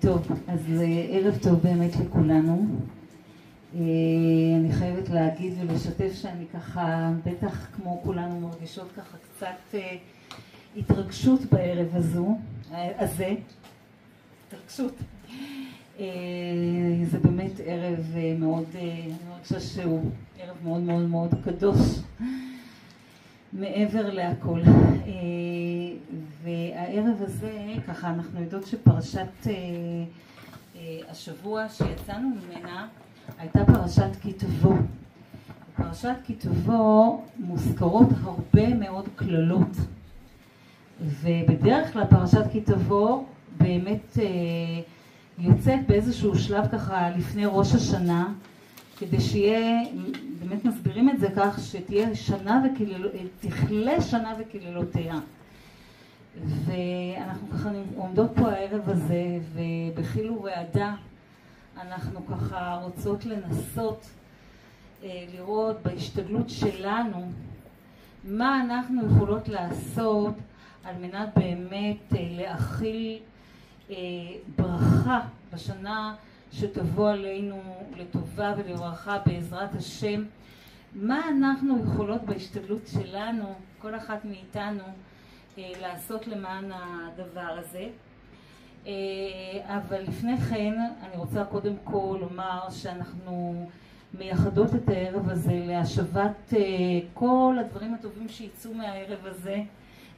טוב, אז ערב טוב באמת לכולנו. אני חייבת להגיד ולשתף שאני ככה, בטח כמו כולנו מרגישות ככה קצת התרגשות בערב הזה. התרגשות. זה באמת ערב מאוד, אני מרגישה שהוא ערב מאוד מאוד מאוד קדוש. מעבר להכל. והערב הזה, ככה אנחנו יודעות שפרשת השבוע שיצאנו ממנה הייתה פרשת כי תבוא. בפרשת כי תבוא מוזכרות הרבה מאוד כללות. ובדרך כלל פרשת כי תבוא באמת יוצאת באיזשהו שלב ככה לפני ראש השנה, כדי שיהיה, באמת מסבירים את זה כך, שתהיה תכלה שנה וקללותיה. ואנחנו ככה עומדות פה הערב הזה, ובחיל ורעדה אנחנו ככה רוצות לנסות לראות בהשתדלות שלנו, מה אנחנו יכולות לעשות על מנת באמת להכיל ברכה בשנה שתבוא עלינו לטובה ולברכה בעזרת השם. מה אנחנו יכולות בהשתדלות שלנו, כל אחת מאיתנו, לעשות למען הדבר הזה. אבל לפני כן אני רוצה קודם כל לומר שאנחנו מייחדות את הערב הזה להשבת כל הדברים הטובים שיצאו מהערב הזה,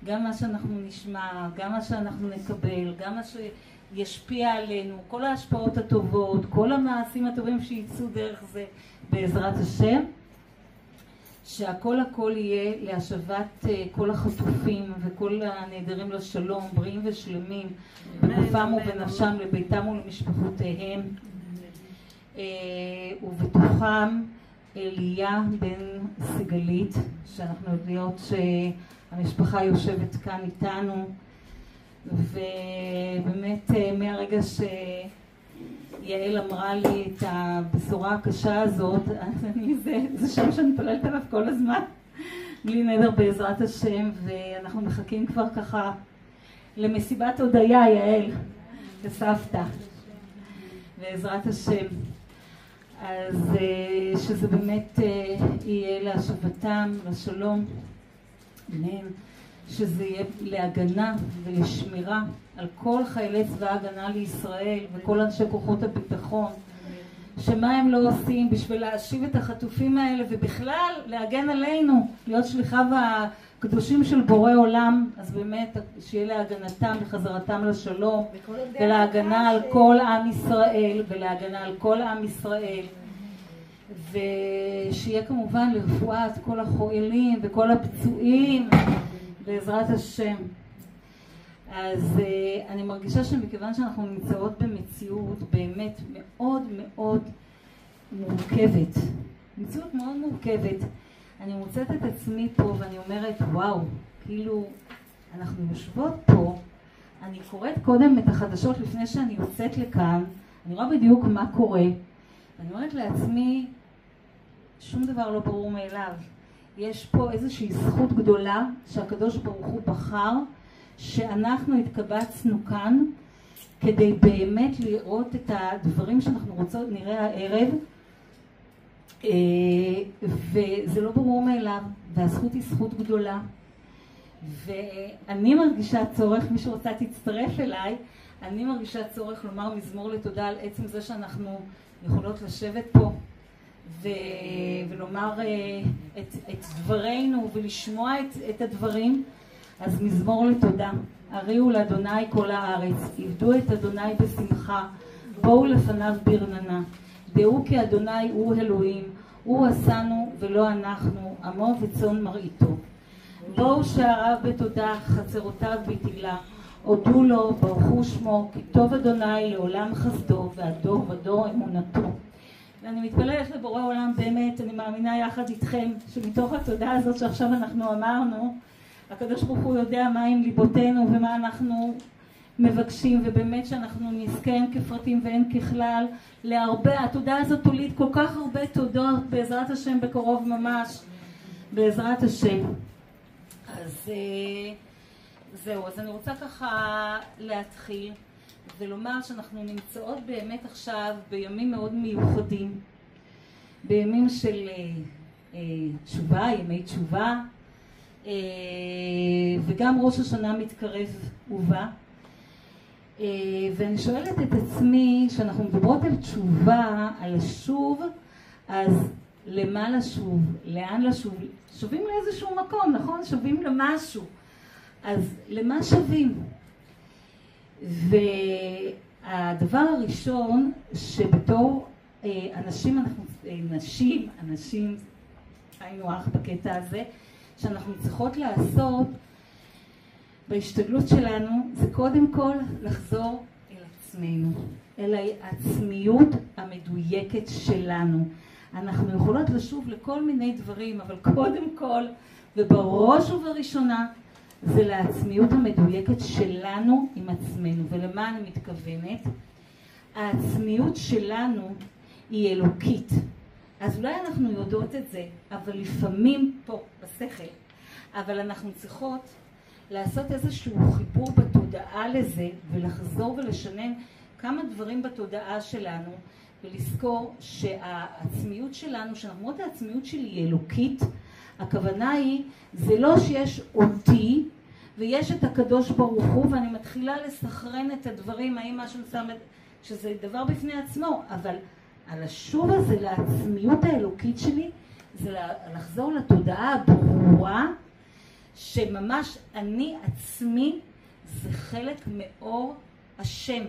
גם מה שאנחנו נשמע, גם מה שאנחנו נקבל, גם מה שישפיע עלינו, כל ההשפעות הטובות, כל המעשים הטובים שיצאו דרך זה בעזרת השם, שהכל הכל יהיה להשבת כל החטופים וכל הנעדרים לשלום, בריאים ושלמים, בגופם ובנפשם, לביתם ולמשפחותיהם. ובתוכם אליה בן סיגלית, שאנחנו יודעות שהמשפחה יושבת כאן איתנו, ובאמת מהרגע שיעל אמרה לי את הבשורה הקשה הזאת, זה שם שאני פללת עליו כל הזמן, בלי נדר בעזרת השם, ואנחנו מחכים כבר ככה למסיבת הודיה, יעל וסבתא, בעזרת השם. אז שזה באמת יהיה להשבתם, לשלום ביניהם, שזה יהיה להגנה ולשמירה על כל חיילי צבא ההגנה לישראל וכל אנשי כוחות הביטחון, שמה הם לא עושים בשביל להשיב את החטופים האלה ובכלל להגן עלינו, להיות שליחיו הקדושים של בורא עולם. אז באמת שיהיה להגנתם וחזרתם לשלום ולהגנה על כל עם ישראל ושיהיה כמובן לרפואת כל החולים וכל הפצועים בעזרת השם. אז אני מרגישה שמכיוון שאנחנו נמצאות במציאות באמת מאוד מאוד מורכבת, מציאות מאוד מורכבת, אני מוצאת את עצמי פה ואני אומרת וואו, כאילו אנחנו יושבות פה, אני קוראת קודם את החדשות לפני שאני יוצאת לכאן, אני רואה בדיוק מה קורה, ואני אומרת לעצמי שום דבר לא ברור מאליו. יש פה איזושהי זכות גדולה שהקדוש ברוך הוא בחר, שאנחנו התקבצנו כאן כדי באמת לראות את הדברים שאנחנו רוצות נראה הערב, וזה לא ברור מאליו, והזכות היא זכות גדולה. ואני מרגישה צורך, מי שרוצה תצטרף אליי, אני מרגישה צורך לומר מזמור לתודה על עצם זה שאנחנו יכולות לשבת פה ולומר את דברינו ולשמוע את הדברים. אז מזמור לתודה. הריעו לאדוני כל הארץ, עבדו את אדוני בשמחה, בואו לפניו ברננה. דעו כי אדוני הוא אלוהים, הוא עשנו ולא אנחנו, עמו וצאן מרעיתו. בואו שעריו בתודה, חצרותיו בתהילה, הודו לו, ברכו שמו, כי טוב אדוני לעולם חסדו ועד דור ודור אמונתו. ואני מתפללת לבורא עולם, באמת אני מאמינה יחד איתכם שמתוך התודה הזאת שעכשיו אנחנו אמרנו, הקדוש ברוך הוא יודע מה עם ליבותינו ומה אנחנו מבקשים, ובאמת שאנחנו נזכה הן כפרטים והן ככלל להרבה. התודה הזאת תוליד כל כך הרבה תודות בעזרת השם בקרוב ממש, בעזרת השם. אז זהו, אז אני רוצה ככה להתחיל, ולומר שאנחנו נמצאות באמת עכשיו בימים מאוד מיוחדים, בימים של תשובה, ימי תשובה, וגם ראש השנה מתקרב ובא. ואני שואלת את עצמי, כשאנחנו מדברות על תשובה, על לשוב, אז למה לשוב? לאן לשוב? שובים לאיזשהו מקום, נכון? שובים למשהו. אז למה שווים? והדבר הראשון שבתור אנשים, אנשים, היינו אך בקטע הזה, שאנחנו צריכות לעשות בהשתגלות שלנו, זה קודם כל לחזור אל עצמנו, אל העצמיות המדויקת שלנו. אנחנו יכולות לשוב לכל מיני דברים, אבל קודם כל, ובראש ובראשונה, זה לעצמיות המדויקת שלנו עם עצמנו. ולמה אני מתכוונת? העצמיות שלנו היא אלוקית. אז אולי אנחנו יודעות את זה, אבל לפעמים פה, בשכל, אבל אנחנו צריכות לעשות איזשהו חיבור בתודעה לזה, ולחזור ולשנן כמה דברים בתודעה שלנו, ולזכור שהעצמיות שלנו, שאומרות העצמיות שלי היא אלוקית, הכוונה היא, זה לא שיש אותי, ויש את הקדוש ברוך הוא, ואני מתחילה לסחרן את הדברים, האם משהו שם, שזה דבר בפני עצמו, אבל על השוב הזה לעצמיות האלוקית שלי, זה לחזור לתודעה הברורה, שממש אני עצמי זה חלק מאור השם.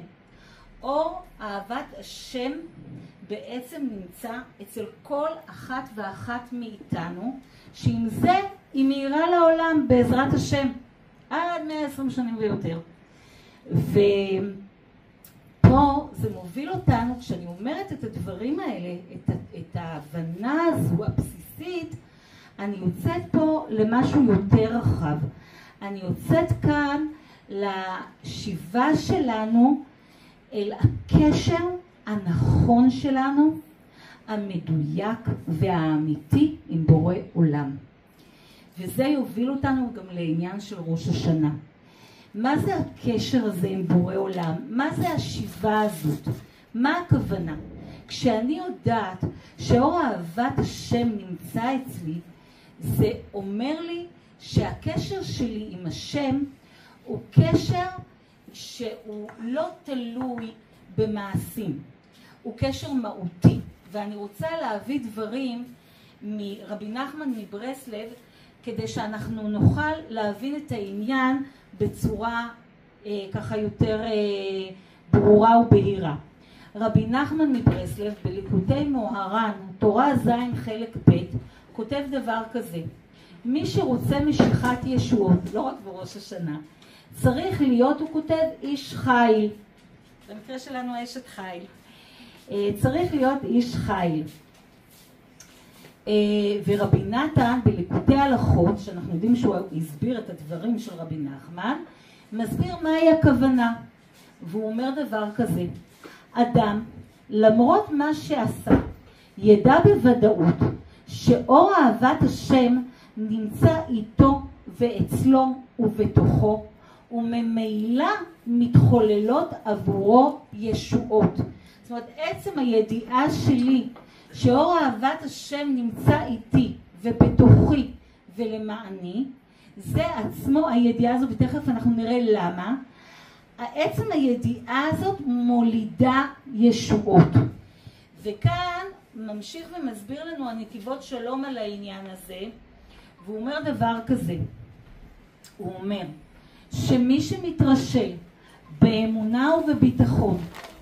אור אהבת השם בעצם נמצא אצל כל אחת ואחת מאיתנו, שעם זה היא מאירה לעולם בעזרת השם עד 120 שנים ויותר. ופה זה מוביל אותנו, כשאני אומרת את הדברים האלה, את ההבנה הזו הבסיסית, אני יוצאת פה למשהו יותר רחב. אני יוצאת כאן לשיבה שלנו אל הקשר הנכון שלנו, המדויק והאמיתי עם בורא עולם. וזה יוביל אותנו גם לעניין של ראש השנה. מה זה הקשר הזה עם בורא עולם? מה זה השיבה הזאת? מה הכוונה? כשאני יודעת שאור אהבת השם נמצא אצלי, זה אומר לי שהקשר שלי עם השם הוא קשר שהוא לא תלוי במעשים, הוא קשר מהותי. ואני רוצה להביא דברים מרבי נחמן מברסלב, כדי שאנחנו נוכל להבין את העניין בצורה ככה יותר ברורה ובהירה. רבי נחמן מברסלב בליקוטי מוהר"ן, תורה ז' חלק ב', כותב דבר כזה: מי שרוצה משיכת ישועות, לא רק בראש השנה, צריך להיות, הוא כותב, איש חיל. במקרה שלנו אשת חיל. צריך להיות איש חיל. ורבי נתן בליקוטי הלכות, שאנחנו יודעים שהוא הסביר את הדברים של רבי נחמן, מסביר מהי הכוונה. והוא אומר דבר כזה: אדם, למרות מה שעשה, ידע בוודאות שאור אהבת השם נמצא איתו ואצלו ובתוכו, וממילא מתחוללות עבורו ישועות. זאת אומרת, עצם הידיעה שלי שאור אהבת השם נמצא איתי ובתוכי ולמעני, זה עצמו הידיעה הזו, ותכף אנחנו נראה למה. עצם הידיעה הזאת מולידה ישועות. וכאן ממשיך ומסביר לנו הנתיבות שלום על העניין הזה, והוא אומר דבר כזה. הוא אומר שמי שמתרשל באמונה ובביטחון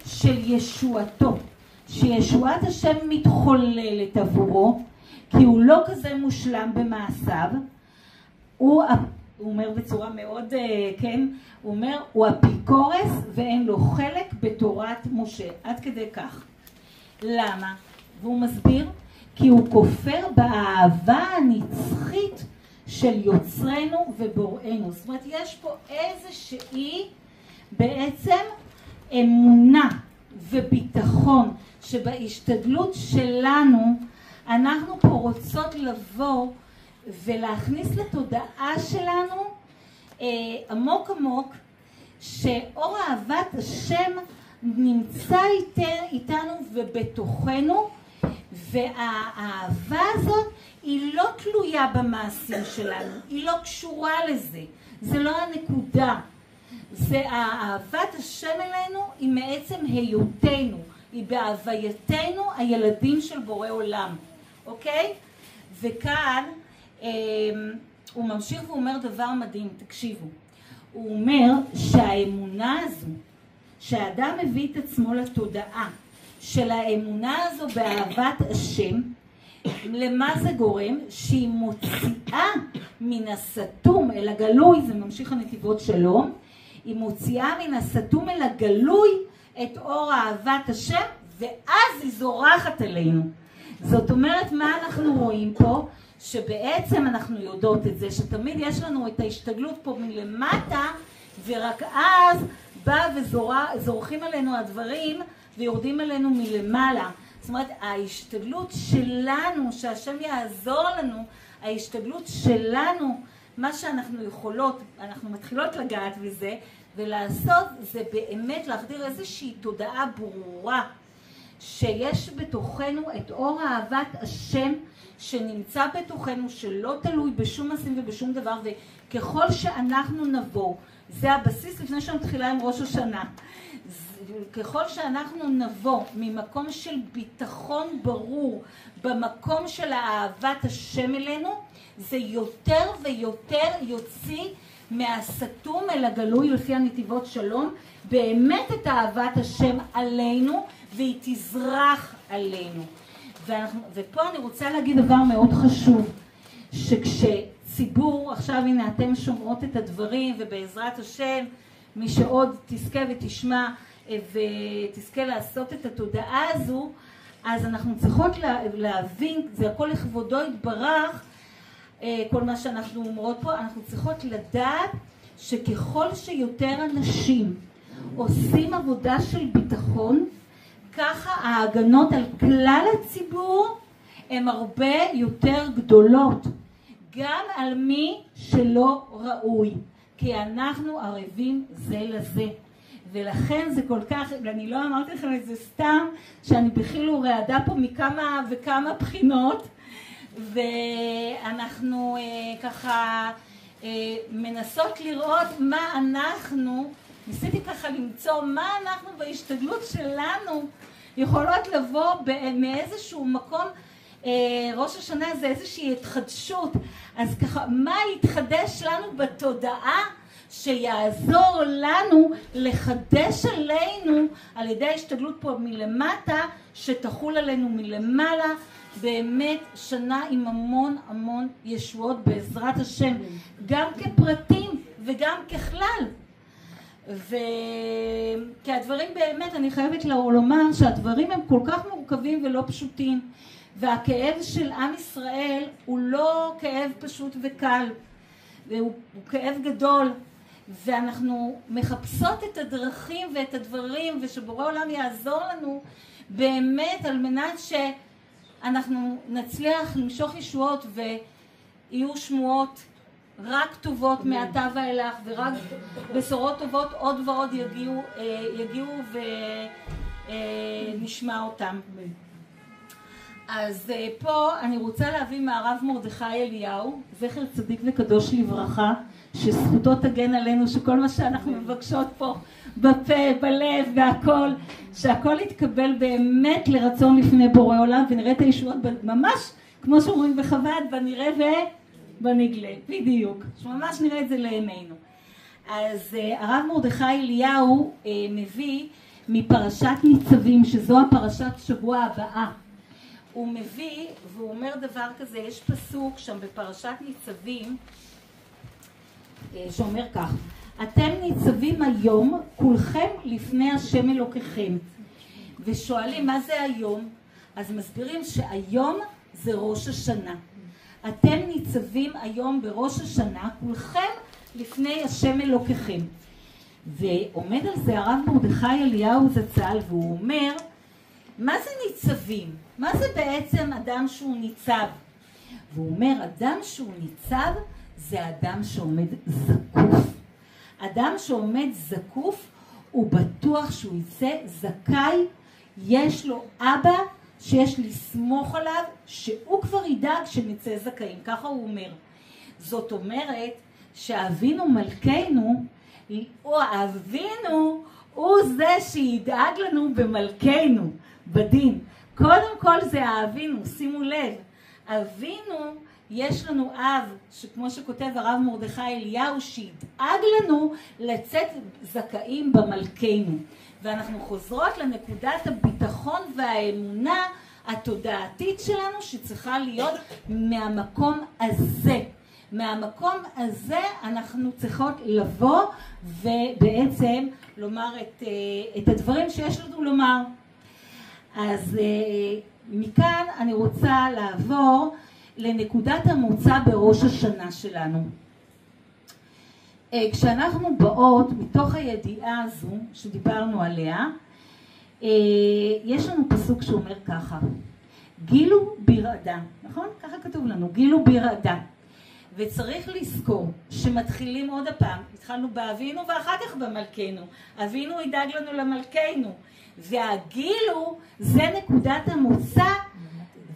של ישועתו, שישועת השם מתחוללת עבורו, כי הוא לא כזה מושלם במעשיו, הוא אומר בצורה מאוד, כן, הוא אומר, הוא אפיקורס ואין לו חלק בתורת משה, עד כדי כך. למה? והוא מסביר, כי הוא כופר באהבה הנצחית של יוצרנו ובוראנו. זאת אומרת, יש פה איזושהי בעצם אמונה וביטחון שבהשתדלות שלנו אנחנו פה רוצות לבוא ולהכניס לתודעה שלנו עמוק עמוק שאור אהבת השם נמצא איתנו ובתוכנו, והאהבה הזאת היא לא תלויה במעשים שלנו, היא לא קשורה לזה, זה לא הנקודה. זה אהבת השם אלינו היא מעצם היותנו, היא בהווייתנו הילדים של בורא עולם, אוקיי? וכאן הוא ממשיך ואומר דבר מדהים, תקשיבו. הוא אומר שהאמונה הזו, שהאדם מביא את עצמו לתודעה של האמונה הזו באהבת השם, למה זה גורם? שהיא מוציאה מן הסתום אל הגלוי, זה ממשיך הנתיבות שלום, היא מוציאה מן הסתום אל הגלוי את אור אהבת השם, ואז היא זורחת עלינו. זאת אומרת, מה אנחנו רואים פה? שבעצם אנחנו יודעות את זה, שתמיד יש לנו את ההשתגלות פה מלמטה, ורק אז בא וזורחים עלינו הדברים, ויורדים עלינו מלמעלה. זאת אומרת, ההשתגלות שלנו, שהשם יעזור לנו, ההשתגלות שלנו, מה שאנחנו יכולות, אנחנו מתחילות לגעת בזה, ולעשות זה באמת להחדיר איזושהי תודעה ברורה, שיש בתוכנו את אור אהבת השם, שנמצא בתוכנו, שלא תלוי בשום מעשים ובשום דבר, וככל שאנחנו נבוא, זה הבסיס לפני שמתחילה עם ראש השנה, ככל שאנחנו נבוא ממקום של ביטחון ברור, במקום של אהבת השם אלינו, זה יותר ויותר יוציא מהסתום אל הגלוי לפי הנתיבות שלום, באמת את אהבת השם עלינו, והיא תזרח עלינו. ופה אני רוצה להגיד דבר מאוד חשוב, שכשציבור, עכשיו הנה אתם שומעות את הדברים, ובעזרת השם, מי שעוד תזכה ותשמע ותזכה לעשות את התודעה הזו, אז אנחנו צריכות להבין, זה הכל לכבודו יתברך, כל מה שאנחנו אומרות פה, אנחנו צריכות לדעת שככל שיותר אנשים עושים עבודה של ביטחון, ככה ההגנות על כלל הציבור הן הרבה יותר גדולות, גם על מי שלא ראוי, כי אנחנו ערבים זה לזה. ולכן זה כל כך, ואני לא אמרתי לכם את זה סתם, שאני בכלל רעדה פה מכמה וכמה בחינות, ואנחנו ככה מנסות לראות מה אנחנו, ניסיתי ככה למצוא מה אנחנו בהשתדלות שלנו יכולות לבוא מאיזשהו מקום. ראש השנה זה איזושהי התחדשות, אז ככה מה יתחדש לנו בתודעה שיעזור לנו לחדש עלינו על ידי ההשתדלות פה מלמטה, שתחול עלינו מלמעלה, באמת שנה עם המון המון ישועות בעזרת השם, גם כפרטים וגם ככלל. כי הדברים באמת, אני חייבת לומר שהדברים הם כל כך מורכבים ולא פשוטים, והכאב של עם ישראל הוא לא כאב פשוט וקל, הוא כאב גדול, ואנחנו מחפשות את הדרכים ואת הדברים, ושבורא עולם יעזור לנו באמת על מנת שאנחנו נצליח למשוך ישועות ויהיו שמועות רק טובות מעתה ואילך, ורק בשורות טובות עוד ועוד יגיעו ונשמע אותם. אז פה אני רוצה להביא מהרב מרדכי אליהו, זכר צדיק וקדוש לברכה, שזכותו תגן עלינו, שכל מה שאנחנו מבקשות פה בפה, בלב והכל, שהכל יתקבל באמת לרצון לפני בורא עולם, ונראה את הישועות ממש כמו שאומרים בחב"ד, בנראה ובנגלה, בדיוק, שממש נראה את זה לעינינו. אז הרב מרדכי אליהו מביא מפרשת ניצבים, שזו הפרשת שבוע הבאה. הוא מביא והוא אומר דבר כזה, יש פסוק שם בפרשת ניצבים שאומר כך: אתם ניצבים היום כולכם לפני השם אלוקיכם. ושואלים מה זה היום? אז מסבירים שהיום זה ראש השנה. אתם ניצבים היום בראש השנה כולכם לפני השם אלוקיכם. ועומד על זה הרב מרדכי אליהו זצ"ל והוא אומר, מה זה ניצבים? מה זה בעצם אדם שהוא ניצב? והוא אומר, אדם שהוא ניצב זה אדם שעומד זקוף. אדם שעומד זקוף, הוא בטוח שהוא יצא זכאי, יש לו אבא שיש לסמוך עליו, שהוא כבר ידאג שנצא זכאים, ככה הוא אומר. זאת אומרת שאבינו מלכנו, או אבינו, הוא זה שידאג לנו במלכנו, בדין. קודם כל זה האבינו, שימו לב, אבינו, יש לנו אב, שכמו שכותב הרב מרדכי אליהו, שידאג לנו לצאת זכאים במלכנו. ואנחנו חוזרות לנקודת הביטחון והאמונה התודעתית שלנו, שצריכה להיות מהמקום הזה. מהמקום הזה אנחנו צריכות לבוא ובעצם לומר את הדברים שיש לנו לומר. אז מכאן אני רוצה לעבור לנקודת המוצא בראש השנה שלנו. כשאנחנו באות מתוך הידיעה הזו שדיברנו עליה, יש לנו פסוק שאומר ככה, גילו ברעדה, נכון? ככה כתוב לנו, גילו ברעדה. וצריך לזכור שמתחילים עוד הפעם, התחלנו באבינו ואחר כך במלכנו. אבינו ידאג לנו למלכנו, והגילו זה נקודת המוצא,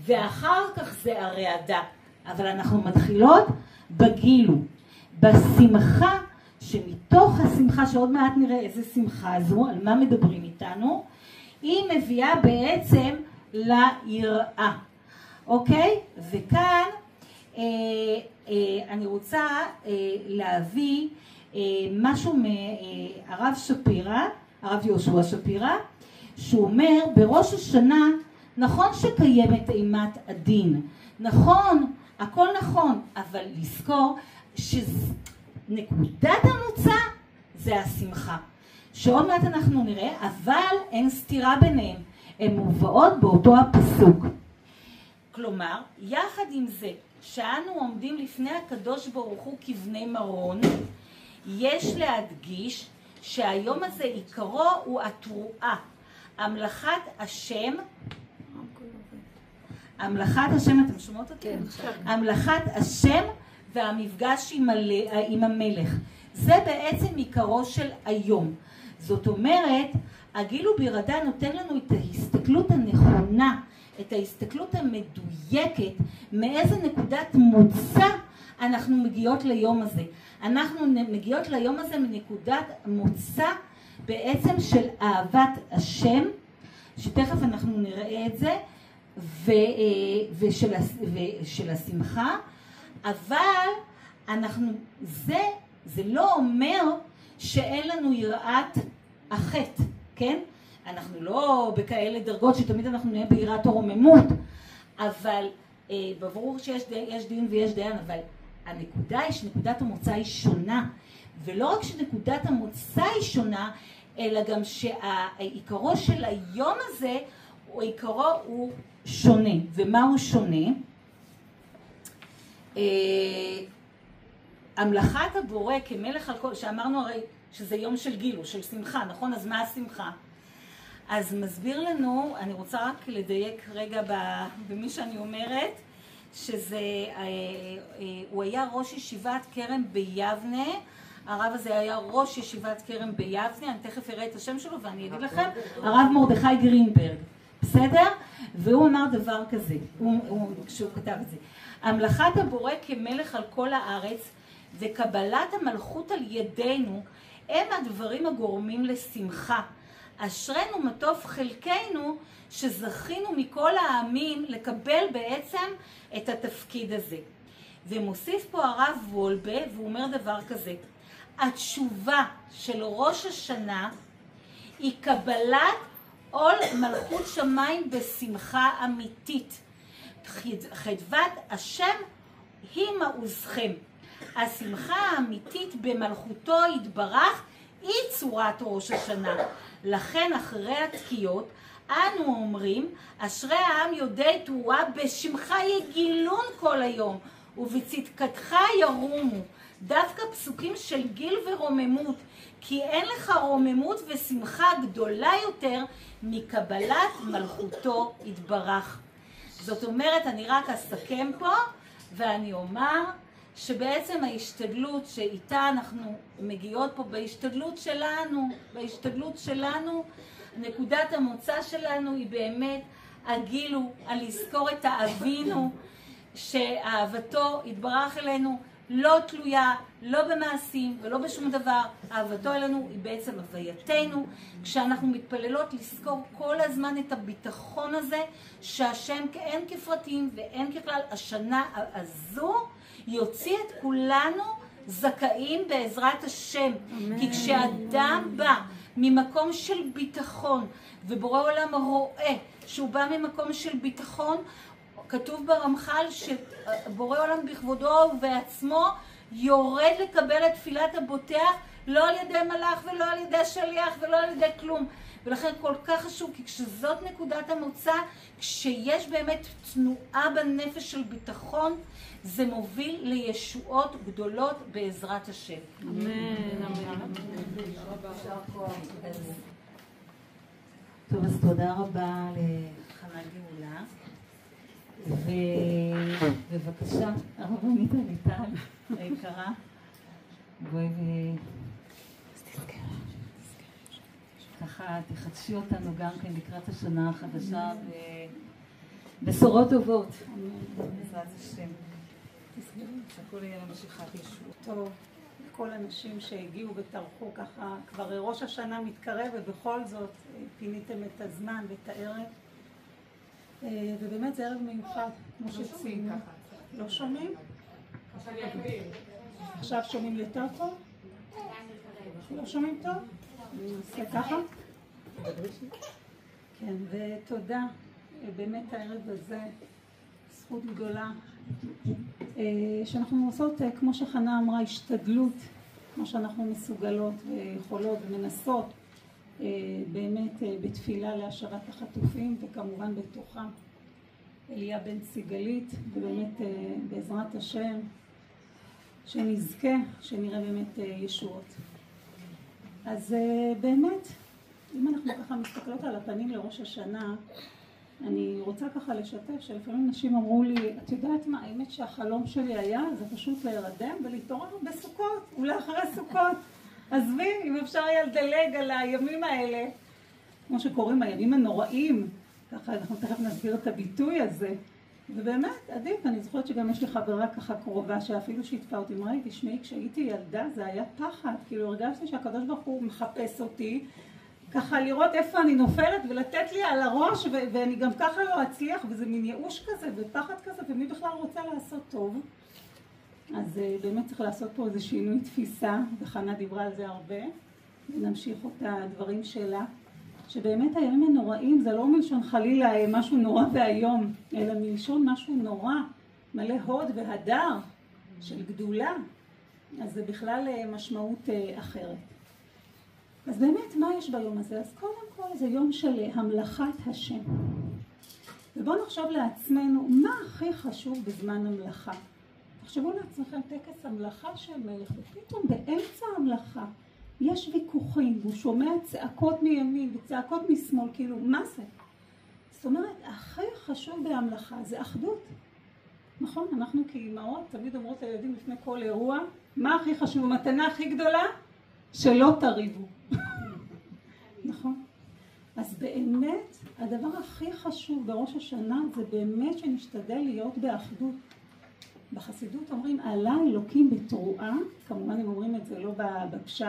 ואחר כך זה הרעדה. אבל אנחנו מתחילות בגילו, בשמחה, שמתוך השמחה, שעוד מעט נראה איזה שמחה זו, על מה מדברים איתנו, היא מביאה בעצם ליראה. אוקיי? וכאן אני רוצה להביא משהו מהרב שפירא, הרב יהושע שפירא, שהוא אומר, בראש השנה נכון שקיימת אימת הדין, נכון, הכל נכון, אבל לזכור שנקודת המוצא זה השמחה, שעוד מעט אנחנו נראה, אבל אין סתירה ביניהם, הן מובאות באותו הפסוק. כלומר, יחד עם זה שאנו עומדים לפני הקדוש ברוך הוא כבני מרון, יש להדגיש שהיום הזה עיקרו הוא התרועה, המלאכת השם, אתם שומעות אותי? כן. המלאכת השם והמפגש עם המלך. זה בעצם עיקרו של היום. זאת אומרת, הגילו ברעדה נותן לנו את ההסתכלות הנכונה, את ההסתכלות המדויקת, מאיזה נקודת מוצא אנחנו מגיעות ליום הזה. אנחנו מגיעות ליום הזה מנקודת מוצא בעצם של אהבת השם, שתכף אנחנו נראה את זה, ושל השמחה, אבל זה לא אומר שאין לנו יראת החטא, כן? אנחנו לא בכאלה דרגות שתמיד אנחנו נהיה ביראת הרוממות, אבל ברור שיש דין ויש דיין, אבל הנקודה היא שנקודת המוצא היא שונה, ולא רק שנקודת המוצא היא שונה, אלא גם שהעיקרו של היום הזה, עיקרו הוא שונה. ומה הוא שונה? המלאכת הבורא כמלך על כל, שאמרנו הרי שזה יום של גילו, של שמחה, נכון? אז מה השמחה? אז מסביר לנו, אני רוצה רק לדייק רגע במי שאני אומרת, שזה, הוא היה ראש ישיבת כרם ביבנה, הרב הזה היה ראש ישיבת כרם ביבנה, אני תכף אראה את השם שלו ואני אגיד לכם, הרב מרדכי גרינברג, בסדר? והוא אמר דבר כזה, כשהוא כתב את זה, המלאכת הבורא כמלך על כל הארץ וקבלת המלכות על ידינו הם הדברים הגורמים לשמחה. אשרנו מטוב חלקנו שזכינו מכל העמים לקבל בעצם את התפקיד הזה. ומוסיף פה הרב וולבה והוא אומר דבר כזה, התשובה של ראש השנה היא קבלת עול מלכות שמיים בשמחה אמיתית. חדוות השם היא מעוזכם. השמחה האמיתית במלכותו יתברך היא צורת ראש השנה. לכן אחרי התקיעות אנו אומרים, אשרי העם יודעי תרועה בשמך יגילון כל היום ובצדקתך ירומו. דווקא פסוקים של גיל ורוממות, כי אין לך רוממות ושמחה גדולה יותר מקבלת מלכותו יתברך. זאת אומרת, אני רק אסכם פה ואני אומר שבעצם ההשתדלות שאיתה אנחנו מגיעות פה, בהשתדלות שלנו, נקודת המוצא שלנו היא באמת הגילו, על לזכור את האבינו, שאהבתו יתברך אלינו לא תלויה, לא במעשים ולא בשום דבר. אהבתו אלינו היא בעצם הווייתנו, כשאנחנו מתפללות לזכור כל הזמן את הביטחון הזה, שהשם אין כפרטים ואין ככלל. השנה הזו יוציא את כולנו זכאים בעזרת השם. כי כשאדם בא ממקום של ביטחון, ובורא עולם רואה שהוא בא ממקום של ביטחון, כתוב ברמח"ל שבורא עולם בכבודו ובעצמו יורד לקבל את תפילת הבוטח, לא על ידי מלאך ולא על ידי שליח ולא על ידי כלום. ולכן כל כך חשוב, כי כשזאת נקודת המוצא, כשיש באמת תנועה בנפש של ביטחון, זה מוביל לישועות גדולות בעזרת השם. אמן, אמן. טוב, אז תודה רבה לחנה גאולה. ובבקשה, הרבנית אליטל היקרה, בואי ככה תחדשי אותנו גם כן לקראת השנה החדשה בבשורות טובות. בעזרת השם. שהכל יהיה למשיכת ישועות. טוב, כל אנשים שהגיעו וטרחו ככה, כבר ראש השנה מתקרב ובכל זאת פיניתם את הזמן ואת הערב. ובאמת זה ערב מיוחד, כמו שציינו. לא שומעים? עכשיו שומעים יותר טוב? לא שומעים טוב? נעשה ככה? כן, ותודה. באמת הערב הזה זכות גדולה שאנחנו עושות, כמו שחנה אמרה, השתדלות, כמו שאנחנו מסוגלות ויכולות ומנסות באמת בתפילה להשבת החטופים, וכמובן בתוכה אליה בן סיגלית, ובאמת בעזרת השם שנזכה, שנראה באמת ישועות. אז באמת, אם אנחנו ככה מסתכלות על הפנים לראש השנה, אני רוצה ככה לשתף שלפעמים נשים אמרו לי, את יודעת מה, האמת שהחלום שלי היה, זה פשוט להירדם ולהתעורר בסוכות, אולי אחרי סוכות. עזבי, אם אפשר היה לדלג על הימים האלה, כמו שקוראים הימים הנוראים, ככה אנחנו תכף נסביר את הביטוי הזה, ובאמת עדיף. אני זוכרת שגם יש לי חברה ככה קרובה שאפילו שיתפה אותי, אמרה לי, תשמעי, כשהייתי ילדה זה היה פחד, כאילו הרגשתי שהקדוש ברוך הוא מחפש אותי, ככה לראות איפה אני נופלת ולתת לי על הראש, ואני גם ככה לא אצליח, וזה מין ייאוש כזה ופחד כזה, ומי בכלל רוצה לעשות טוב. אז באמת צריך לעשות פה איזה שינוי תפיסה, וחנה דיברה על זה הרבה, ונמשיך אותה הדברים שלה, שבאמת הימים הנוראים זה לא מלשון חלילה משהו נורא והיום, אלא מלשון משהו נורא, מלא הוד והדר של גדולה, אז זה בכלל משמעות אחרת. אז באמת מה יש ביום הזה? אז קודם כל זה יום של המלכת השם. ובואו נחשוב לעצמנו מה הכי חשוב בזמן המלאכה. תחשבו לעצמכם טקס המלאכה של מלך, ופתאום באמצע המלאכה יש ויכוחים, והוא שומע צעקות מימין וצעקות משמאל, כאילו מה זה? זאת אומרת, הכי חשוב בהמלאכה זה אחדות. נכון? אנחנו כאימהות תמיד אומרות לילדים לפני כל אירוע, מה הכי חשוב? המתנה הכי גדולה? שלא תריבו. נכון? אז באמת הדבר הכי חשוב בראש השנה זה באמת שנשתדל להיות באחדות. בחסידות אומרים עלה אלוקים בתרועה, כמובן הם אומרים את זה לא בפשט,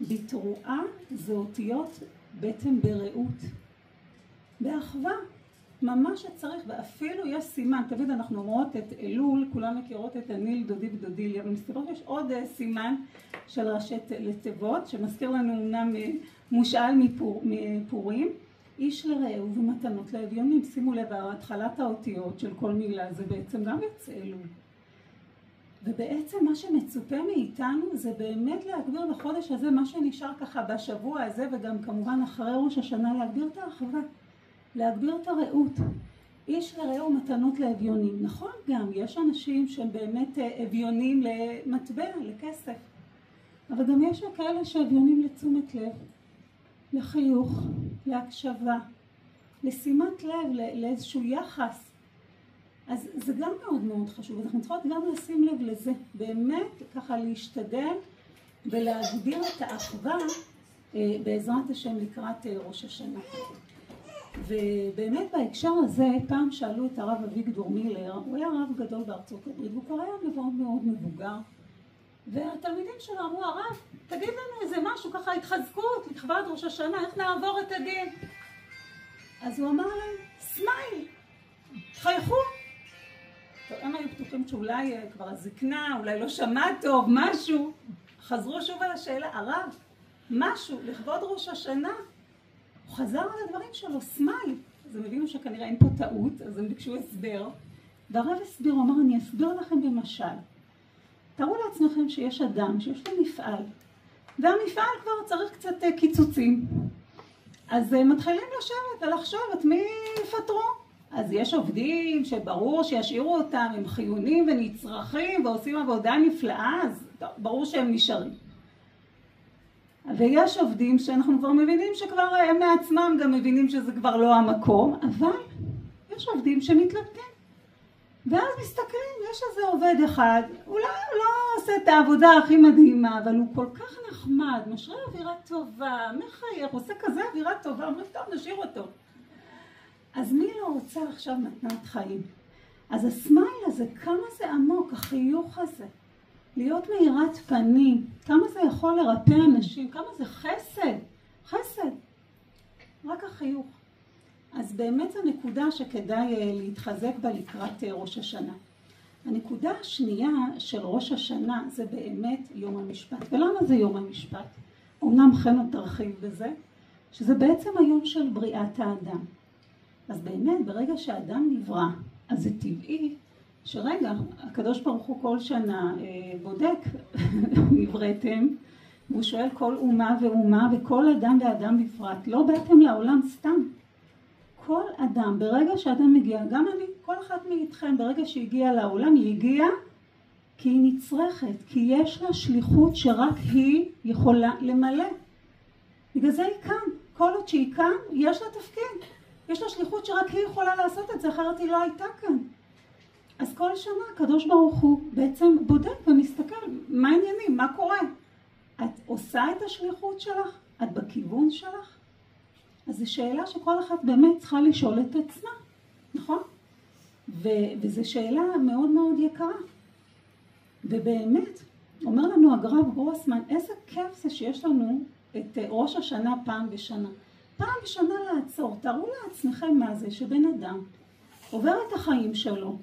בתרועה זה אותיות בעצם ברעות, באחווה, ממש שצריך, ואפילו יש סימן, תמיד אנחנו אומרות את אלול, כולם מכירות את הניל דודי ודודיליה, ומסתבר שיש עוד סימן של ראשי לתיבות, שמזכיר לנו אמנם מושאל מפורים, איש לרעהו ומתנות לאביונים. שימו לב, התחלת האותיות של כל מילה זה בעצם גם יוצא אלול. ובעצם מה שמצופה מאיתנו זה באמת להגביר בחודש הזה, מה שנשאר ככה בשבוע הזה, וגם כמובן אחרי ראש השנה, להגביר את האחווה, להגביר את הרעות. איש לרעהו מתנות לאביונים. נכון, גם יש אנשים שהם באמת אביונים למטבע, לכסף. אבל גם יש כאלה שאביונים לתשומת לב, לחיוך, להקשבה, לשימת לב, לאיזשהו יחס. אז זה גם מאוד מאוד חשוב, אנחנו צריכות גם לשים לב לזה, באמת ככה להשתדל ולהגביר את האחווה בעזרת השם לקראת ראש השנה. ובאמת בהקשר הזה פעם שאלו את הרב אביגדור מילר, הוא היה רב גדול בארצות הברית, והוא כבר היה מאוד מאוד מבוגר, והתלמידים שלו אמרו, הרב, תגיד לנו איזה משהו, ככה התחזקות לכבוד ראש השנה, איך נעבור את הדין? אז הוא אמר להם, סמייל, חייכו. טוב, הם היו פתוחים שאולי כבר הזקנה, אולי לא שמע טוב, משהו. חזרו שוב על השאלה, הרב, משהו לכבוד ראש השנה. הוא חזר על הדברים שלו, סמייל. אז הם הבינו שכנראה אין פה טעות, אז הם ביקשו הסבר. והרב הסביר, הוא אמר, אני אסביר לכם במשל. תראו לעצמכם שיש אדם, שיש לו מפעל, והמפעל כבר צריך קצת קיצוצים. אז מתחילים לשבת ולחשוב את מי יפטרו. אז יש עובדים שברור שישאירו אותם, הם חיונים ונצרכים ועושים עבודה נפלאה, אז ברור שהם נשארים. ויש עובדים שאנחנו כבר מבינים שכבר הם מעצמם גם מבינים שזה כבר לא המקום, אבל יש עובדים שמתלבטים. ואז מסתכלים, יש איזה עובד אחד, אולי הוא לא עושה את העבודה הכי מדהימה, אבל הוא כל כך נחמד, משרה אווירה טובה, מחייך, עושה כזה אווירה טובה, אומרים, טוב, נשאיר אותו. אז מי לא רוצה עכשיו מתנת חיים? אז הסמייל הזה, כמה זה עמוק, החיוך הזה, להיות מאירת פנים, כמה זה יכול לרפא אנשים, כמה זה חסד, חסד, רק החיוך. אז באמת זו נקודה שכדאי להתחזק בה לקראת ראש השנה. הנקודה השנייה של ראש השנה זה באמת יום המשפט. ולמה זה יום המשפט? אומנם חן עוד תרחיב בזה, שזה בעצם היום של בריאת האדם. אז באמת ברגע שהאדם נברא, אז זה טבעי שרגע, הקדוש ברוך הוא כל שנה בודק, נבראתם, והוא שואל כל אומה ואומה וכל אדם ואדם בפרט, לא באתם לעולם סתם. כל אדם, ברגע שאדם מגיע, גם אני, כל אחת מאיתכם, ברגע שהגיעה לעולם, היא הגיעה כי היא נצרכת, כי יש לה שליחות שרק היא יכולה למלא. בגלל זה היא כאן, כל עוד שהיא כאן, יש לה תפקיד. יש לה שליחות שרק היא יכולה לעשות את זה, אחרת היא לא הייתה כאן. אז כל שנה הקדוש ברוך הוא בעצם בודק ומסתכל, מה העניינים, מה קורה? את עושה את השליחות שלך? את בכיוון שלך? אז זו שאלה שכל אחת באמת צריכה לשאול את עצמה, נכון? וזו שאלה מאוד מאוד יקרה. ובאמת, אומר לנו הרב גרוסמן, איזה כיף זה שיש לנו את ראש השנה פעם בשנה. פעם בשנה לעצור, תראו לעצמכם מה זה שבן אדם עובר את החיים שלו,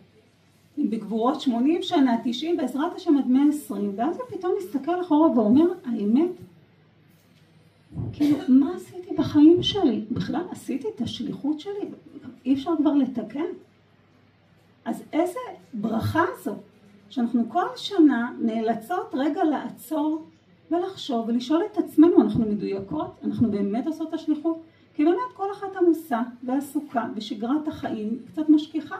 בגבורות 80 שנה, 90, בעזרת השם עד 120, ואז הוא פתאום מסתכל אחורה ואומר, האמת, כאילו, מה עשיתי בחיים שלי? בכלל עשיתי את השליחות שלי, אי אפשר כבר לתקן. אז איזה ברכה זו, שאנחנו כל שנה נאלצות רגע לעצור ולחשוב ולשאול את עצמנו, אנחנו מדויקות, אנחנו באמת עושות את השליחות, כי באמת כל אחת עמוסה ועסוקה בשגרת החיים, קצת משכיחה,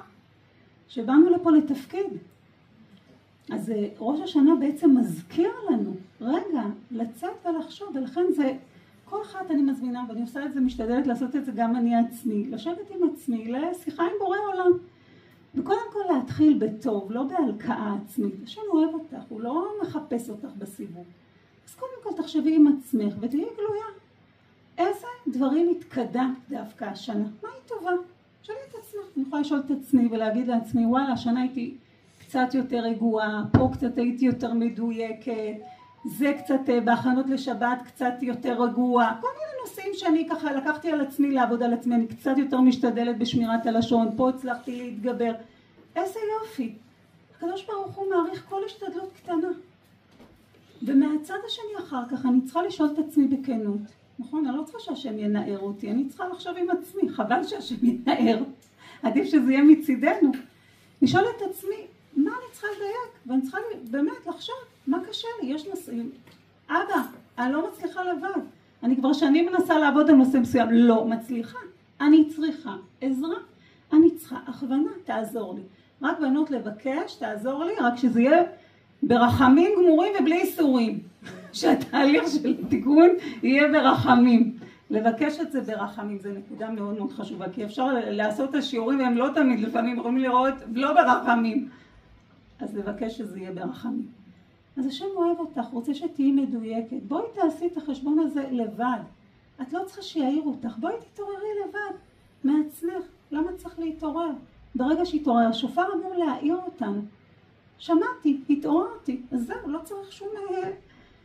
שבאנו לפה לתפקיד. אז ראש השנה בעצם מזכיר לנו, רגע, לצאת ולחשוב, ולכן זה, כל אחת אני מזמינה, ואני עושה את זה, משתדלת לעשות את זה גם אני עצמי, לשבת עם עצמי, לשיחה עם בורא עולם. וקודם כל להתחיל בטוב, לא בהלקאה עצמית. השם אוהב אותך, הוא לא מחפש אותך בסיבוב. אז קודם כל תחשבי עם עצמך ותהיי גלויה. איזה דברים התקדמת דווקא השנה? מה היא טובה? שאלי את עצמך. אני יכולה לשאול את עצמי ולהגיד לעצמי, וואלה, השנה הייתי קצת יותר רגועה, פה קצת הייתי יותר מדויקת, זה קצת בהכנות לשבת קצת יותר רגועה. כל מיני נושאים שאני ככה לקחתי על עצמי לעבוד על עצמי, אני קצת יותר משתדלת בשמירת הלשון, פה הצלחתי להתגבר. איזה יופי. הקדוש ברוך הוא מעריך כל השתדלות קטנה. ומהצד השני אחר כך אני צריכה לשאול את עצמי בכנות. נכון? אני לא צריכה שהשם ינער אותי, אני צריכה לחשוב עם עצמי, חבל שהשם ינער. עדיף שזה יהיה מצידנו. לשאול את עצמי, מה אני צריכה לדייק? ואני צריכה באמת לחשוב, מה קשה לי? יש נושאים. אבא, אני לא מצליחה לבד. אני כבר שנים מנסה לעבוד על נושא מסוים, לא מצליחה. אני צריכה עזרה, אני צריכה הכוונה, תעזור לי. רק בנות לבקש, תעזור לי, רק שזה יהיה ברחמים גמורים ובלי איסורים. שהתהליך של תיקון יהיה ברחמים. לבקש את זה ברחמים, זה נקודה מאוד מאוד חשובה, כי אפשר לעשות את השיעורים והם לא תמיד, לפעמים יכולים לראות לא ברחמים, אז לבקש שזה יהיה ברחמים. אז השם אוהב אותך, רוצה שתהיי מדויקת, בואי תעשי את החשבון הזה לבד, את לא צריכה שיעיר אותך, בואי תתעוררי לבד, מעצמך, למה צריך להתעורר? ברגע שהתעורר, השופר אמור להעיר אותנו, שמעתי, התעוררתי, אז זהו, לא צריך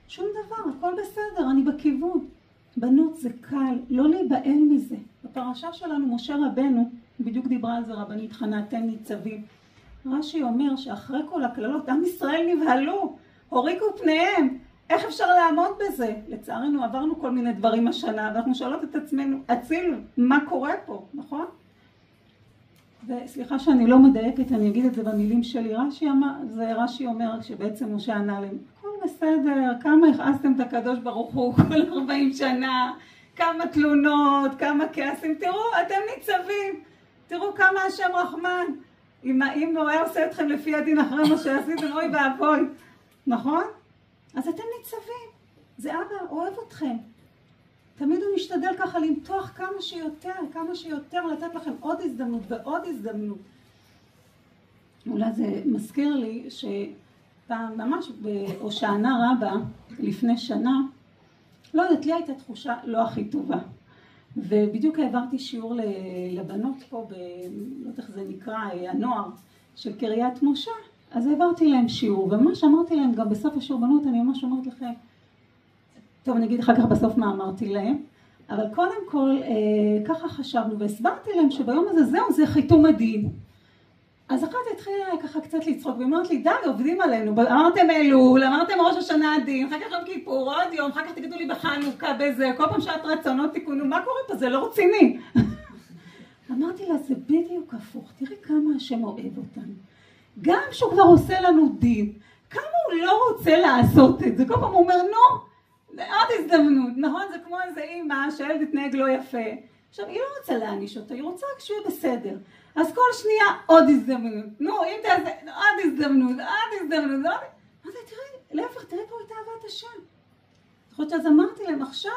שום דבר, הכל בסדר, אני בכיוון. בנות זה קל, לא להיבהל מזה. בפרשה שלנו משה רבנו, בדיוק דיברה על זה רבנית חנה תן ניצבים, רש"י אומר שאחרי כל הכללות, עם ישראל נבהלו, הוריקו פניהם, איך אפשר לעמוד בזה? לצערנו עברנו כל מיני דברים השנה, ואנחנו שואלות את עצמנו, אציל, מה קורה פה, נכון? וסליחה שאני לא מדייקת, אני אגיד את זה במילים שלי, רש"י אומר שבעצם משה ענה להם, הכל בסדר, כמה הכעסתם את הקדוש ברוך הוא כל 40 שנה, כמה תלונות, כמה כעסים, תראו, אתם ניצבים, תראו כמה השם רחמן, אם הוא היה עושה אתכם לפי הדין אחרי מה שעשיתם, אוי ואבוי, נכון? אז אתם ניצבים, זה אבא אוהב אתכם. תמיד הוא משתדל ככה למתוח כמה שיותר, לתת לכם עוד הזדמנות ועוד הזדמנות. אולי זה מזכיר לי שפעם ממש בהושענא רבה, לפני שנה, לא יודעת, לי הייתה תחושה לא הכי טובה. ובדיוק העברתי שיעור לבנות פה, לא יודעת איך זה נקרא, הנוער של קריית משה, אז העברתי להם שיעור, וממש אמרתי להם גם בסוף השיעור, בנות, אני ממש אומרת לכם, טוב, אני אגיד אחר כך בסוף מה אמרתי להם, אבל קודם כל ככה חשבנו והסברתי להם שביום הזה זהו, זה חיתום הדין. אז אחת התחילה ככה קצת לצחוק ואמרת לי, די, עובדים עלינו, אמרתם אלול, אמרתם ראש השנה הדין, אחר כך יום כיפור, עוד יום, אחר כך תגידו לי בחנוכה בזה, כל פעם שעת רצונות תיקונו, מה קורה פה? זה לא רציני. אמרתי לה, זה בדיוק הפוך, תראי כמה השם אוהב אותנו. גם שהוא כבר עושה לנו דין, כמה הוא לא רוצה לעשות את זה, כל פעם הוא אומר, נו, עוד הזדמנות, נכון? זה כמו איזה אימא שהילד התנהג לא יפה. עכשיו, היא לא רוצה להעניש אותה, היא רוצה רק שיהיה בסדר. אז כל שנייה עוד הזדמנות. נו, אם תעשה, עוד הזדמנות, עוד הזדמנות, עוד... אז תראי, להפך, תראי פה את אהבת השם. זאת אז אמרתי להם, עכשיו,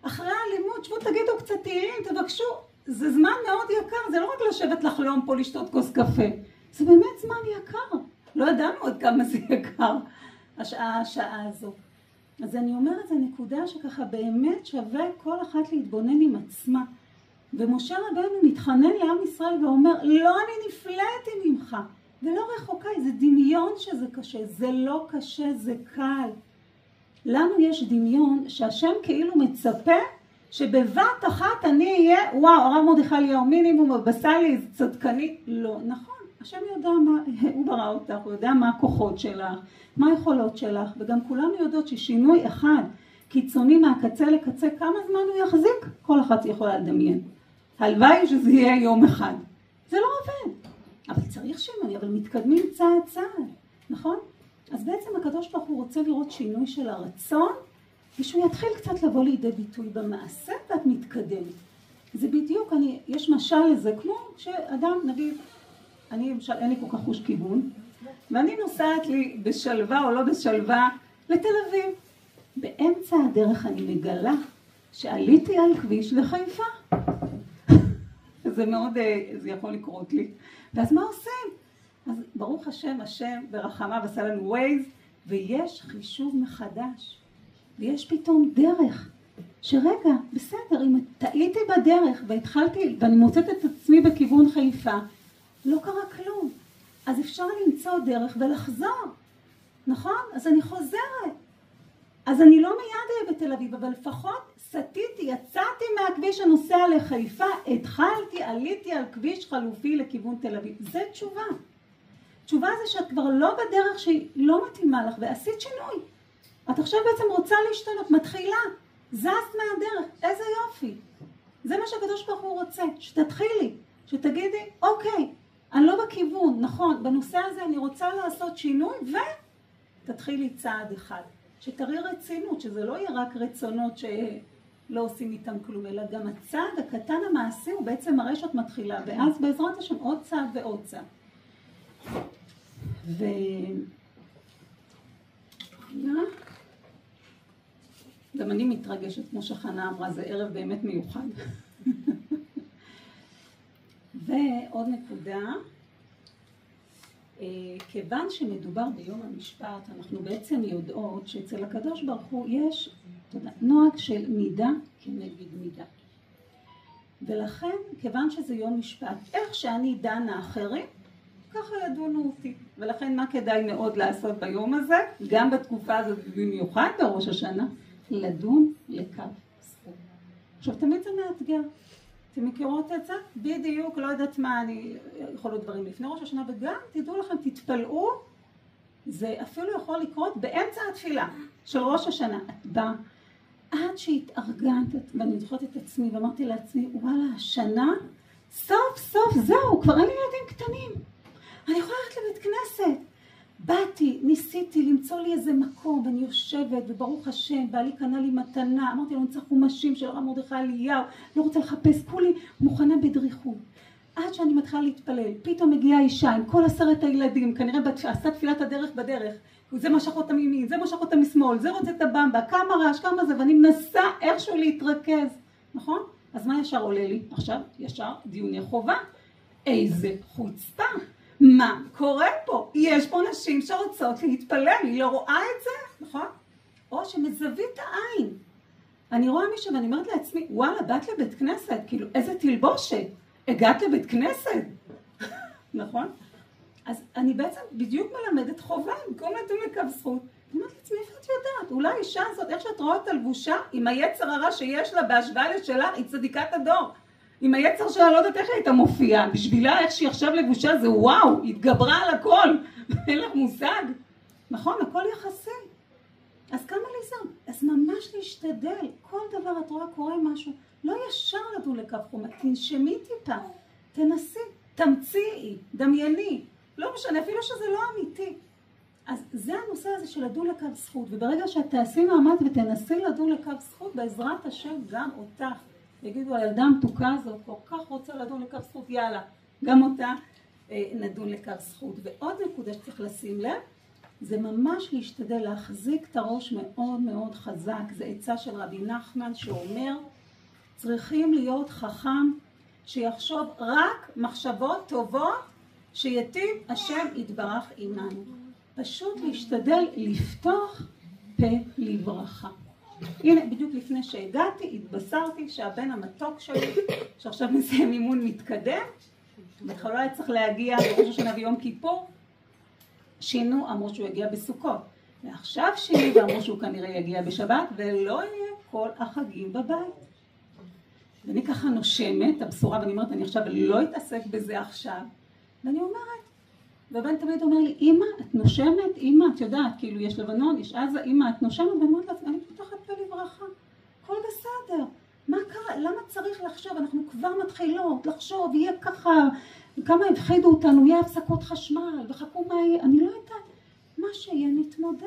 אחרי הלימוד, שבו תגידו קצת תהילים, תבקשו. זה זמן מאוד יקר, זה לא רק לשבת לחלום פה, לשתות כוס קפה. זה באמת זמן יקר. לא ידענו עוד כמה זה יקר, השעה הזו. אז אני אומרת, זו נקודה שככה באמת שווה כל אחת להתבונן עם עצמה. ומשה רבנו מתחנן לעם ישראל ואומר, לא אני נפלאתי ממך, ולא רחוקה, זה דמיון שזה קשה, זה לא קשה, זה קל. לנו יש דמיון שהשם כאילו מצפה שבבת אחת אני אהיה, וואו, הרב מרדכי אליהו מינימום, הבשע לי, זה צדקני. לא, נכון, השם יודע מה, הוא ברא אותך, הוא יודע מה הכוחות שלך, מה היכולות שלך, וגם כולנו יודעות ששינוי אחד, קיצוני מהקצה לקצה, כמה זמן הוא יחזיק? כל אחת יכולה לדמיין. הלוואי שזה יהיה יום אחד. זה לא עובד. אבל צריך שינוי, אבל מתקדמים צעד צעד, נכון? אז בעצם הקדוש ברוך הוא רוצה לראות שינוי של הרצון, ושהוא יתחיל קצת לבוא לידי ביטוי במעשה, ואת מתקדמת. זה בדיוק, יש משל לזה, כמו שאדם, נגיד, אני למשל אין לי כל כך חוש כיוון, ואני נוסעת לי בשלווה או לא בשלווה לתל אביב. באמצע הדרך אני מגלה שעליתי על כביש לחיפה. זה מאוד, זה יכול לקרות לי. ואז מה עושים? אז ברוך השם, השם ברחמיו עשה לנו ווייז, ויש חישוב מחדש. ויש פתאום דרך, שרגע, בסדר, אם טעיתי בדרך והתחלתי, ואני מוצאת את עצמי בכיוון חיפה, לא קרה כלום. אז אפשר למצוא דרך ולחזור. נכון? אז אני חוזרת. אז אני לא מיד בתל אביב, אבל לפחות סטיתי, יצאתי מהכביש הנוסע לחיפה, התחלתי, עליתי על כביש חלופי לכיוון תל אביב. זה תשובה. תשובה זה שאת כבר לא בדרך שהיא לא מתאימה לך, ועשית שינוי. את עכשיו בעצם רוצה להשתנות, מתחילה, זזת מהדרך, איזה יופי. זה מה שהקדוש ברוך הוא רוצה, שתתחילי, שתגידי, אוקיי, אני לא בכיוון, נכון, בנושא הזה אני רוצה לעשות שינוי, ותתחילי צעד אחד. שתראי רצינות, שזה לא יהיה רק רצונות שלא עושים איתם כלום, אלא גם הצעד הקטן המעשי הוא בעצם מראה שאת מתחילה, ואז בעזרת השם עוד צעד ועוד צעד. גם אני מתרגשת, כמו שחנה אמרה, זה ערב באמת מיוחד. ועוד נקודה, כיוון שמדובר ביום המשפט, אנחנו בעצם יודעות שאצל הקדוש ברוך הוא יש נוהג של מידה כנגד מידה. ולכן, כיוון שזה יום משפט, איך שאני דנה אחרים, ככה ידונו אותי. ולכן מה כדאי מאוד לעשות ביום הזה, גם בתקופה הזאת במיוחד בראש השנה, לדון לקו זכות. עכשיו תמיד זה מאתגר. אתם מכירות את זה? בדיוק, לא יודעת מה, אני יכול להיות דברים לפני ראש השנה, וגם תדעו לכם, תתפלאו, זה אפילו יכול לקרות באמצע התפילה של ראש השנה. את באה, עד שהתארגנת, ואני זוכרת את עצמי, ואמרתי לעצמי, וואלה, השנה, סוף סוף זהו, כבר אין לי ילדים קטנים. אני יכולה ללכת לבית כנסת. באתי, ניסיתי למצוא לי איזה מקום, ואני יושבת, וברוך השם, בעלי קנה לי מתנה, אמרתי לו, אני צריך חומשים של הרב מרדכי אליהו, לא רוצה לחפש, כולי מוכנה בדריכות. עד שאני מתחילה להתפלל, פתאום מגיעה אישה עם כל 10 הילדים, כנראה עשתה תפילת הדרך בדרך, זה משך אותה מימין, זה משך אותה משמאל, זה רוצה את הבמבה, כמה רעש, כמה זה, ואני מנסה איכשהו להתרכז, נכון? אז מה ישר עולה לי? עכשיו ישר דיוני חובה. איזה חוצפה. מה קורה פה? יש פה נשים שרוצות להתפלל, היא לא רואה את זה, נכון? או שמזווית העין. אני רואה מישהו ואני אומרת לעצמי, וואלה, באת לבית כנסת, כאילו איזה תלבושת, הגעת לבית כנסת, נכון? אז אני בעצם בדיוק מלמדת חובה, במקום לדון לקו זכות. אני אומרת לעצמי, איפה את יודעת? אולי האישה הזאת, איך שאת רואה את הלבושה, עם היצר הרע שיש לה בהשוואה לשלה, היא צדיקת הדור. עם היצר שלה לא יודעת איך הייתה מופיעה, בשבילה איך שהיא עכשיו לבושה זה וואו, היא התגברה על הכל, אין לך מושג. נכון, הכל יחסי. אז כמה ליזום? אז ממש להשתדל, כל דבר את רואה קורה משהו, לא ישר לדון לקו חומה, תנשמי טיפה, תנסי, תמציאי, דמייני, לא משנה, אפילו שזה לא אמיתי. אז זה הנושא הזה של לדון לקו זכות, וברגע שאת תעשי מעמד ותנסי לדון לקו זכות, בעזרת השם גם אותך. יגידו, הילדה המתוקה הזאת כל כך רוצה לדון לקו זכות, יאללה, גם אותה נדון לקו זכות. ועוד נקודה שצריך לשים לב, זה ממש להשתדל להחזיק את הראש מאוד מאוד חזק. זה עצה של רבי נחמן שאומר, צריכים להיות חכם שיחשוב רק מחשבות טובות שיטיב השם יתברך עמנו. פשוט להשתדל לפתוח פה לברכה. הנה, בדיוק לפני שהגעתי, התבשרתי שהבן המתוק שלי, שעכשיו מסיים אימון מתקדם, בכלל לא היה צריך להגיע בראש השנה ביום כיפור, שינו, אמרו שהוא יגיע בסוכות. ועכשיו שינו ואמרו שהוא כנראה יגיע בשבת, ולא יהיה כל החגים בבית. ואני ככה נושמת, הבשורה, ואני אומרת, אני עכשיו לא אתעסק בזה עכשיו. ואני אומרת, והבן תמיד אומר לי, אמא, את נושמת? אמא, את יודעת, כאילו יש לבנון, יש עזה, אמא, את נושמת? ואני אומרת לעצמי, אני פותחת פה לברכה, הכל בסדר. מה קרה? למה צריך לחשוב? אנחנו כבר מתחילות לחשוב, יהיה ככה, כמה הבחידו אותנו, יהיה הפסקות חשמל, וחכו מה יהיה, אני לא יודעת. מה שיהיה נתמודד.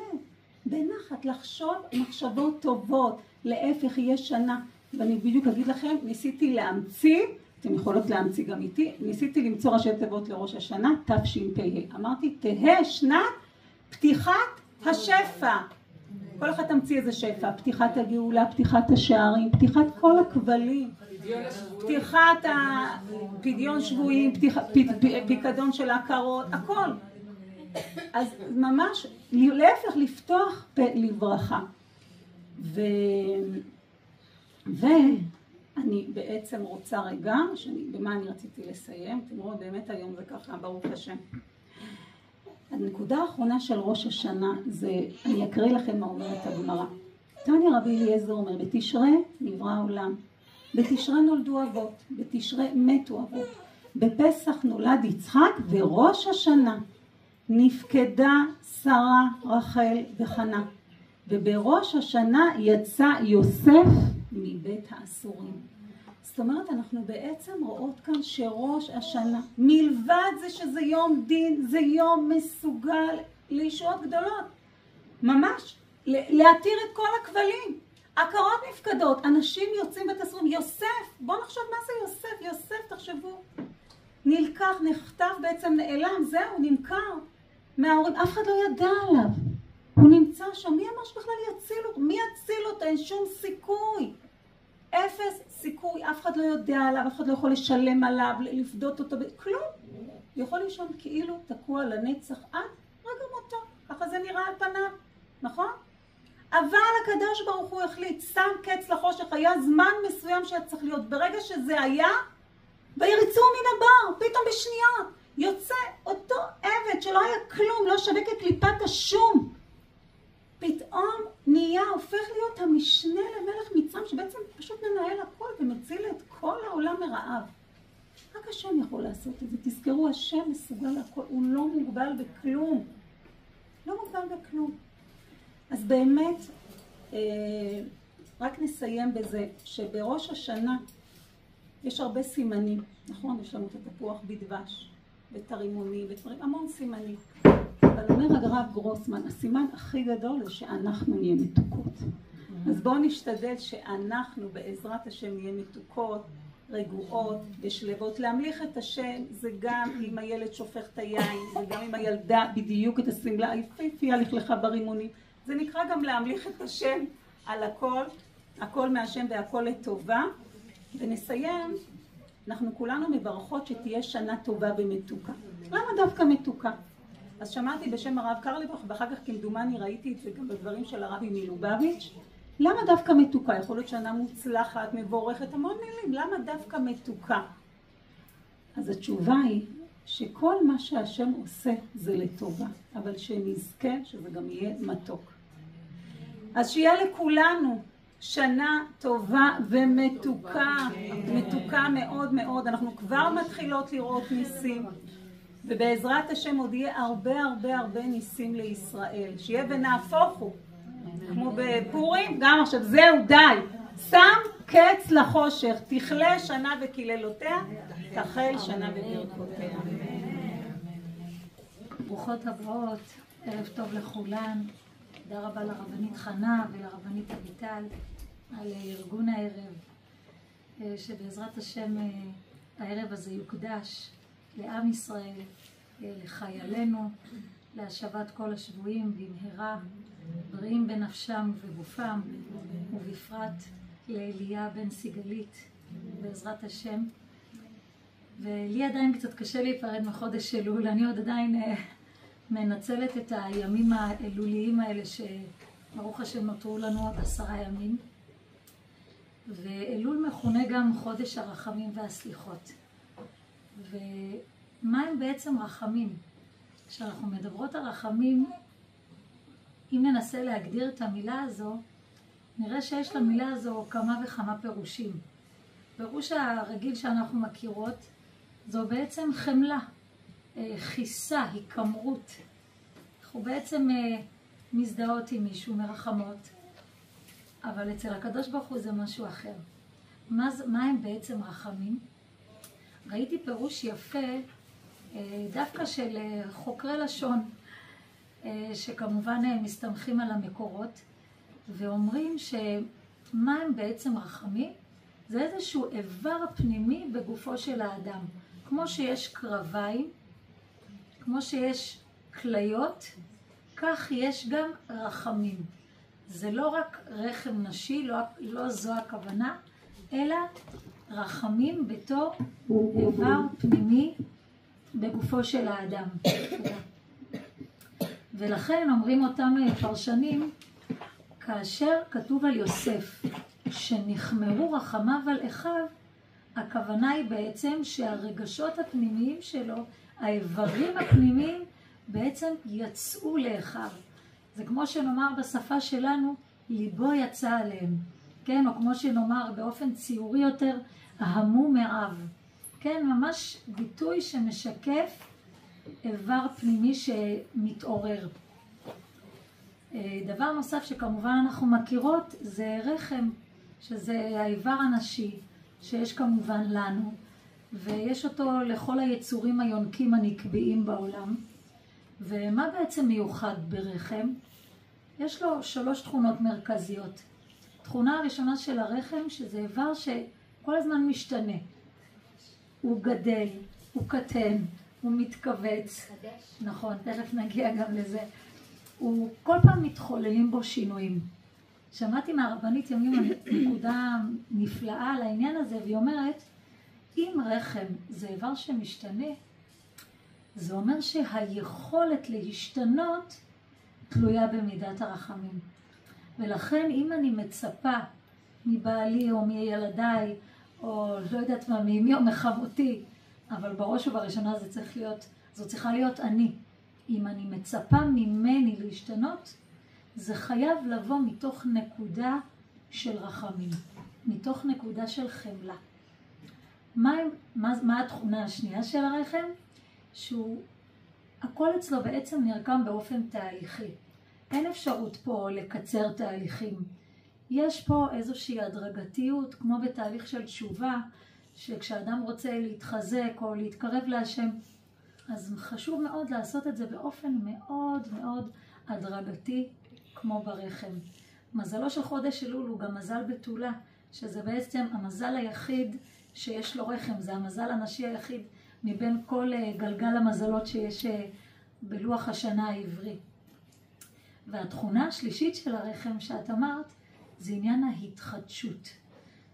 בנחת לחשוב מחשבות טובות, להפך יהיה שנה. ואני בדיוק אגיד לכם, ניסיתי להמציא, אתם יכולות להמציא גם איתי, ניסיתי למצוא ראשי תיבות לראש השנה, תשפ"ה. אמרתי, תהא שנת פתיחת השפע. כל אחד תמציא איזה שפע, פתיחת הגאולה, פתיחת השערים, פתיחת כל הכבלים, פתיחת הפדיון שבויים, פיקדון של ההכרות, הכל. אז ממש, להפך, לפתוח פה לברכה. אני בעצם רוצה רגע, במה אני רציתי לסיים, אתם רואים באמת היום זה ככה, ברוך השם. הנקודה האחרונה של ראש השנה זה, אני אקריא לכם מה אומרת הגמרא. תניא רבי אליעזר אומר, בתשרי נברא העולם, בתשרי נולדו אבות, בתשרי מתו אבות, בפסח נולד יצחק, וראש השנה נפקדה שרה, רחל וחנה, ובראש השנה יצא יוסף מבית האסורים. זאת אומרת, אנחנו בעצם רואות כאן שראש השנה, מלבד זה שזה יום דין, זה יום מסוגל לישועות גדולות. ממש, להתיר את כל הכבלים. עקרות נפקדות, אנשים יוצאים בית האסורים. יוסף, בואו נחשוב מה זה יוסף. יוסף, תחשבו, נלקח, נחטף, בעצם נעלם, זהו, נמכר מההורים. אף אחד לא ידע עליו. הוא נמצא שם, מי אמר שבכלל יציל אותו? מי יציל אותו? אין שום סיכוי. אפס סיכוי, אף אחד לא יודע עליו, אף אחד לא יכול לשלם עליו, לפדות אותו, כלום. הוא יכול לישון כאילו תקוע לנצח עד רגע מותו. ככה זה נראה על פניו, נכון? אבל הקדוש ברוך הוא החליט, שם קץ לחושך, היה זמן מסוים שהיה צריך להיות. ברגע שזה היה, ויריצו מן הבר, פתאום בשניות, יוצא אותו עבד שלא היה כלום, לא שווה כקליפת השום. פתאום נהיה, הופך להיות המשנה למלך מצרים, שבעצם פשוט מנהל הכל ומציל את כל העולם מרעב. רק השם יכול לעשות את זה. תזכרו, השם מסוגל הכל, הוא לא מוגבל בכלום. לא מוגבל בכלום. אז באמת, רק נסיים בזה, שבראש השנה יש הרבה סימנים, נכון? יש לנו את התפוח בדבש, ואת הרימונים, המון סימנים. אבל אומר הרב גרוסמן, הסימן הכי גדול זה שאנחנו נהיה מתוקות. אז בואו נשתדל שאנחנו בעזרת השם נהיה מתוקות, רגועות ושלבות. להמליך את השם זה גם אם הילד שופך את היין, זה גם אם הילדה בדיוק את הסמלה היפהפייה לכלכה ברימונים. זה נקרא גם להמליך את השם על הכל, הכל מהשם והכל לטובה. ונסיים, אנחנו כולנו מברכות שתהיה שנה טובה ומתוקה. למה דווקא מתוקה? אז שמעתי בשם הרב קרליבך, ואחר כך כמדומני ראיתי את זה גם בדברים של הרבי מלובביץ'. למה דווקא מתוקה? יכול להיות שנה מוצלחת, מבורכת, המון מילים. למה דווקא מתוקה? אז התשובה היא שכל מה שהשם עושה זה לטובה, אבל שנזכה שזה גם יהיה מתוק. אז שיהיה לכולנו שנה טובה ומתוקה, מתוקה מאוד מאוד. אנחנו כבר מתחילות לראות ניסים. ובעזרת השם עוד יהיה הרבה הרבה הרבה ניסים לישראל. שיהיה ונהפוך הוא. כמו בפורים, גם עכשיו זהו די. שם קץ לחושך, תכלה שנה וקללותיה, תחל שנה וברכותיה. ברוכות הבאות, ערב טוב לכולן. תודה רבה לרבנית חנה ולרבנית אביטל על ארגון הערב, שבעזרת השם הערב הזה יוקדש לעם ישראל, לחיילינו, להשבת כל השבויים במהרה, בריאים בנפשם ובגופם, ובפרט לאליה בן סיגלית, בעזרת השם. ולי עדיין קצת קשה להיפרד מחודש אלול, אני עוד עדיין מנצלת את הימים האלוליים האלה שברוך השם נותרו לנו עוד 10 ימים. ואלול מכונה גם חודש הרחמים והסליחות. ומה הם בעצם רחמים? כשאנחנו מדברות על רחמים, אם ננסה להגדיר את המילה הזו, נראה שיש למילה הזו כמה וכמה פירושים. פירוש הרגיל שאנחנו מכירות, זו בעצם חמלה, חיסה, התקמרות. אנחנו בעצם מזדהות עם מישהו, מרחמות, אבל אצל הקדוש ברוך הוא זה משהו אחר. מה הם בעצם רחמים? ראיתי פירוש יפה, דווקא של חוקרי לשון, שכמובן מסתמכים על המקורות, ואומרים שמה הם בעצם רחמים? זה איזשהו איבר פנימי בגופו של האדם. כמו שיש קרביים, כמו שיש כליות, כך יש גם רחמים. זה לא רק רחם נשי, לא זו הכוונה, אלא רחמים בתור איבר פנימי בגופו של האדם. ולכן אומרים אותם פרשנים, כאשר כתוב על יוסף שנחמרו רחמיו על אחיו, הכוונה היא בעצם שהרגשות הפנימיים שלו, האיברים הפנימיים, בעצם יצאו לאחיו. זה כמו שנאמר בשפה שלנו, ליבו יצא עליהם. כן, או כמו שנאמר באופן ציורי יותר, ההמו מאב. כן, ממש ביטוי שמשקף איבר פנימי שמתעורר. דבר נוסף שכמובן אנחנו מכירות זה רחם, שזה האיבר הנשי, שיש כמובן לנו, ויש אותו לכל היצורים היונקים הנקביים בעולם. ומה בעצם מיוחד ברחם? יש לו 3 תכונות מרכזיות. תכונה הראשונה של הרחם, שזה איבר שכל הזמן משתנה. הוא גדל, הוא קטן, הוא מתכווץ. נכון, תכף נגיע גם לזה. הוא כל פעם מתחוללים בו שינויים. שמעתי מהרבנית ימים נקודה נפלאה על העניין הזה, והיא אומרת, אם רחם זה איבר שמשתנה, זה אומר שהיכולת להשתנות תלויה במידת הרחמים. ולכן אם אני מצפה מבעלי או מילדיי, או לא יודעת מה, מאמי או מחמותי, אבל בראש ובראשונה זו צריכה להיות אני. אם אני מצפה ממני להשתנות, זה חייב לבוא מתוך נקודה של רחמים, מתוך נקודה של חמלה. מה התכונה השנייה של הרחם? הכל אצלו בעצם נרקם באופן תהליכי. אין אפשרות פה לקצר תהליכים. יש פה איזושהי הדרגתיות, כמו בתהליך של תשובה, שכשאדם רוצה להתחזק או להתקרב להשם, אז חשוב מאוד לעשות את זה באופן מאוד מאוד הדרגתי, כמו ברחם. מזלו של חודש אלול הוא גם מזל בתולה, שזה בעצם המזל היחיד שיש לו רחם, זה המזל הנשי היחיד מבין כל גלגל המזלות שיש בלוח השנה העברי. והתכונה השלישית של הרחם שאת אמרת, זה עניין ההתחדשות.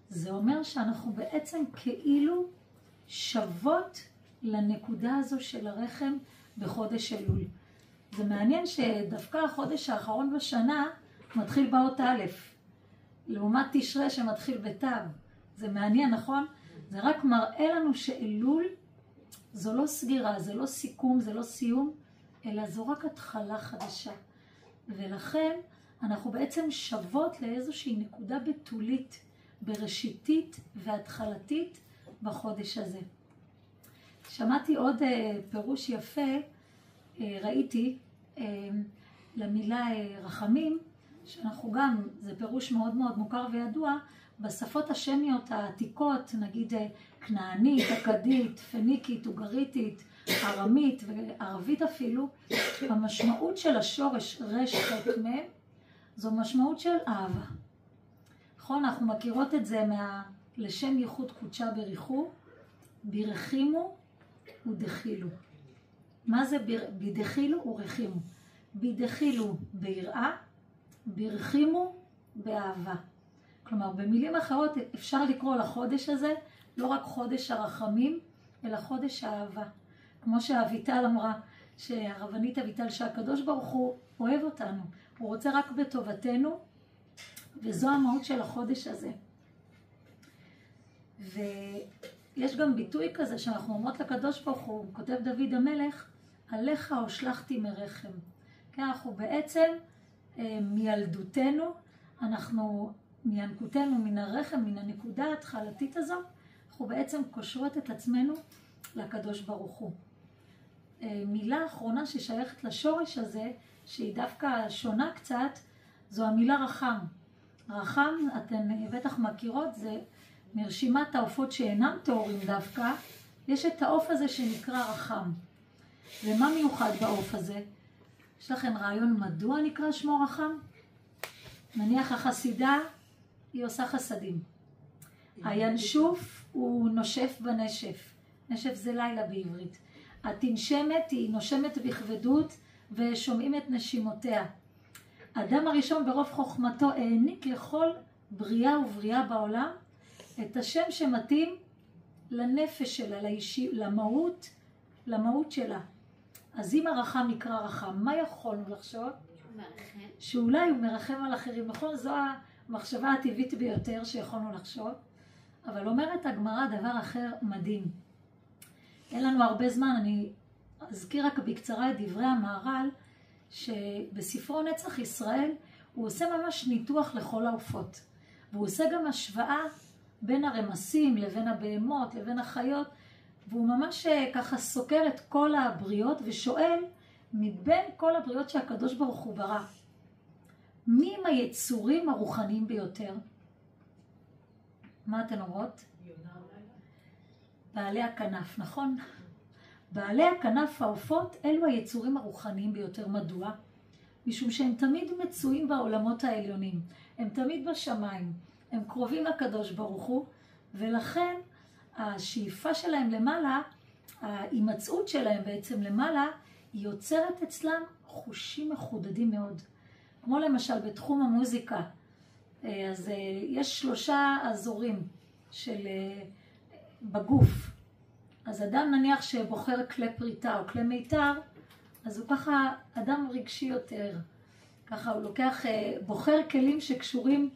זה אומר שאנחנו בעצם כאילו שוות לנקודה הזו של הרחם בחודש אלול. זה מעניין שדווקא החודש האחרון בשנה מתחיל באות א', לעומת תשרי שמתחיל בתו. זה מעניין, נכון? זה רק מראה לנו שאלול זו לא סגירה, זה לא סיכום, זה לא סיום, אלא זו רק התחלה חדשה. ולכן אנחנו בעצם שוות לאיזושהי נקודה בתולית, בראשיתית והתחלתית בחודש הזה. שמעתי עוד פירוש יפה, ראיתי למילה רחמים, שאנחנו גם, זה פירוש מאוד מאוד מוכר וידוע, בשפות השמיות העתיקות, נגיד כנענית, אכדית, פניקית, אוגריתית, ארמית וערבית אפילו, המשמעות של השורש רש ח' מ' זו משמעות של אהבה. נכון, אנחנו מכירות את זה לשם ייחוד קודשה בריחו, ברחימו ודחילו. מה זה בדחילו ורחימו? בדחילו ביראה, ברחימו באהבה. כלומר, במילים אחרות אפשר לקרוא לחודש הזה לא רק חודש הרחמים, אלא חודש האהבה. כמו שאביטל אמרה, שהרבנית אביטל, שהקדוש ברוך הוא אוהב אותנו, הוא רוצה רק בטובתנו, וזו המהות של החודש הזה. ויש גם ביטוי כזה שאנחנו אומרות לקדוש ברוך הוא, כותב דוד המלך, עליך הושלכתי מרחם. כן, אנחנו בעצם מילדותנו, אנחנו מינקותנו, מן הרחם, מן הנקודה ההתחלתית הזו, אנחנו בעצם קושרות את עצמנו לקדוש ברוך הוא. מילה אחרונה ששייכת לשורש הזה, שהיא דווקא שונה קצת, זו המילה רחם. רחם, אתן בטח מכירות, זה מרשימת העופות שאינם טהורים דווקא, יש את העוף הזה שנקרא רחם. ומה מיוחד בעוף הזה? יש לכם רעיון מדוע נקרא שמו רחם? נניח החסידה, היא עושה חסדים. הינשוף הוא נושף בנשף. נשף זה לילה בעברית. התנשמת היא נושמת בכבדות ושומעים את נשימותיה. האדם הראשון ברוב חוכמתו העניק לכל בריאה ובריאה בעולם את השם שמתאים לנפש שלה, למהות שלה. אז אם הרחם נקרא רחם, מה יכולנו לחשוב? שאולי הוא מרחם על אחרים. נכון, זו המחשבה הטבעית ביותר שיכולנו לחשוב. אבל אומרת הגמרא דבר אחר מדהים. אין לנו הרבה זמן, אני אזכיר רק בקצרה את דברי המהר"ל, שבספרו נצח ישראל הוא עושה ממש ניתוח לכל העופות. והוא עושה גם השוואה בין הרמסים לבין הבהמות לבין החיות, והוא ממש ככה סוקר את כל הבריאות ושואל מבין כל הבריאות שהקדוש ברוך הוא ברא, מי הם היצורים הרוחניים ביותר? מה אתן אומרות? בעלי הכנף, נכון? בעלי הכנף העופות אלו היצורים הרוחניים ביותר. מדוע? משום שהם תמיד מצויים בעולמות העליונים, הם תמיד בשמיים, הם קרובים לקדוש ברוך הוא, ולכן השאיפה שלהם למעלה, ההימצאות שלהם בעצם למעלה, היא יוצרת אצלם חושים מחודדים מאוד. כמו למשל בתחום המוזיקה, אז יש 3 אזורים בגוף. אז אדם נניח שבוחר כלי פריטה או כלי מיתר, אז הוא ככה אדם רגשי יותר. ככה הוא בוחר כלים שקשורים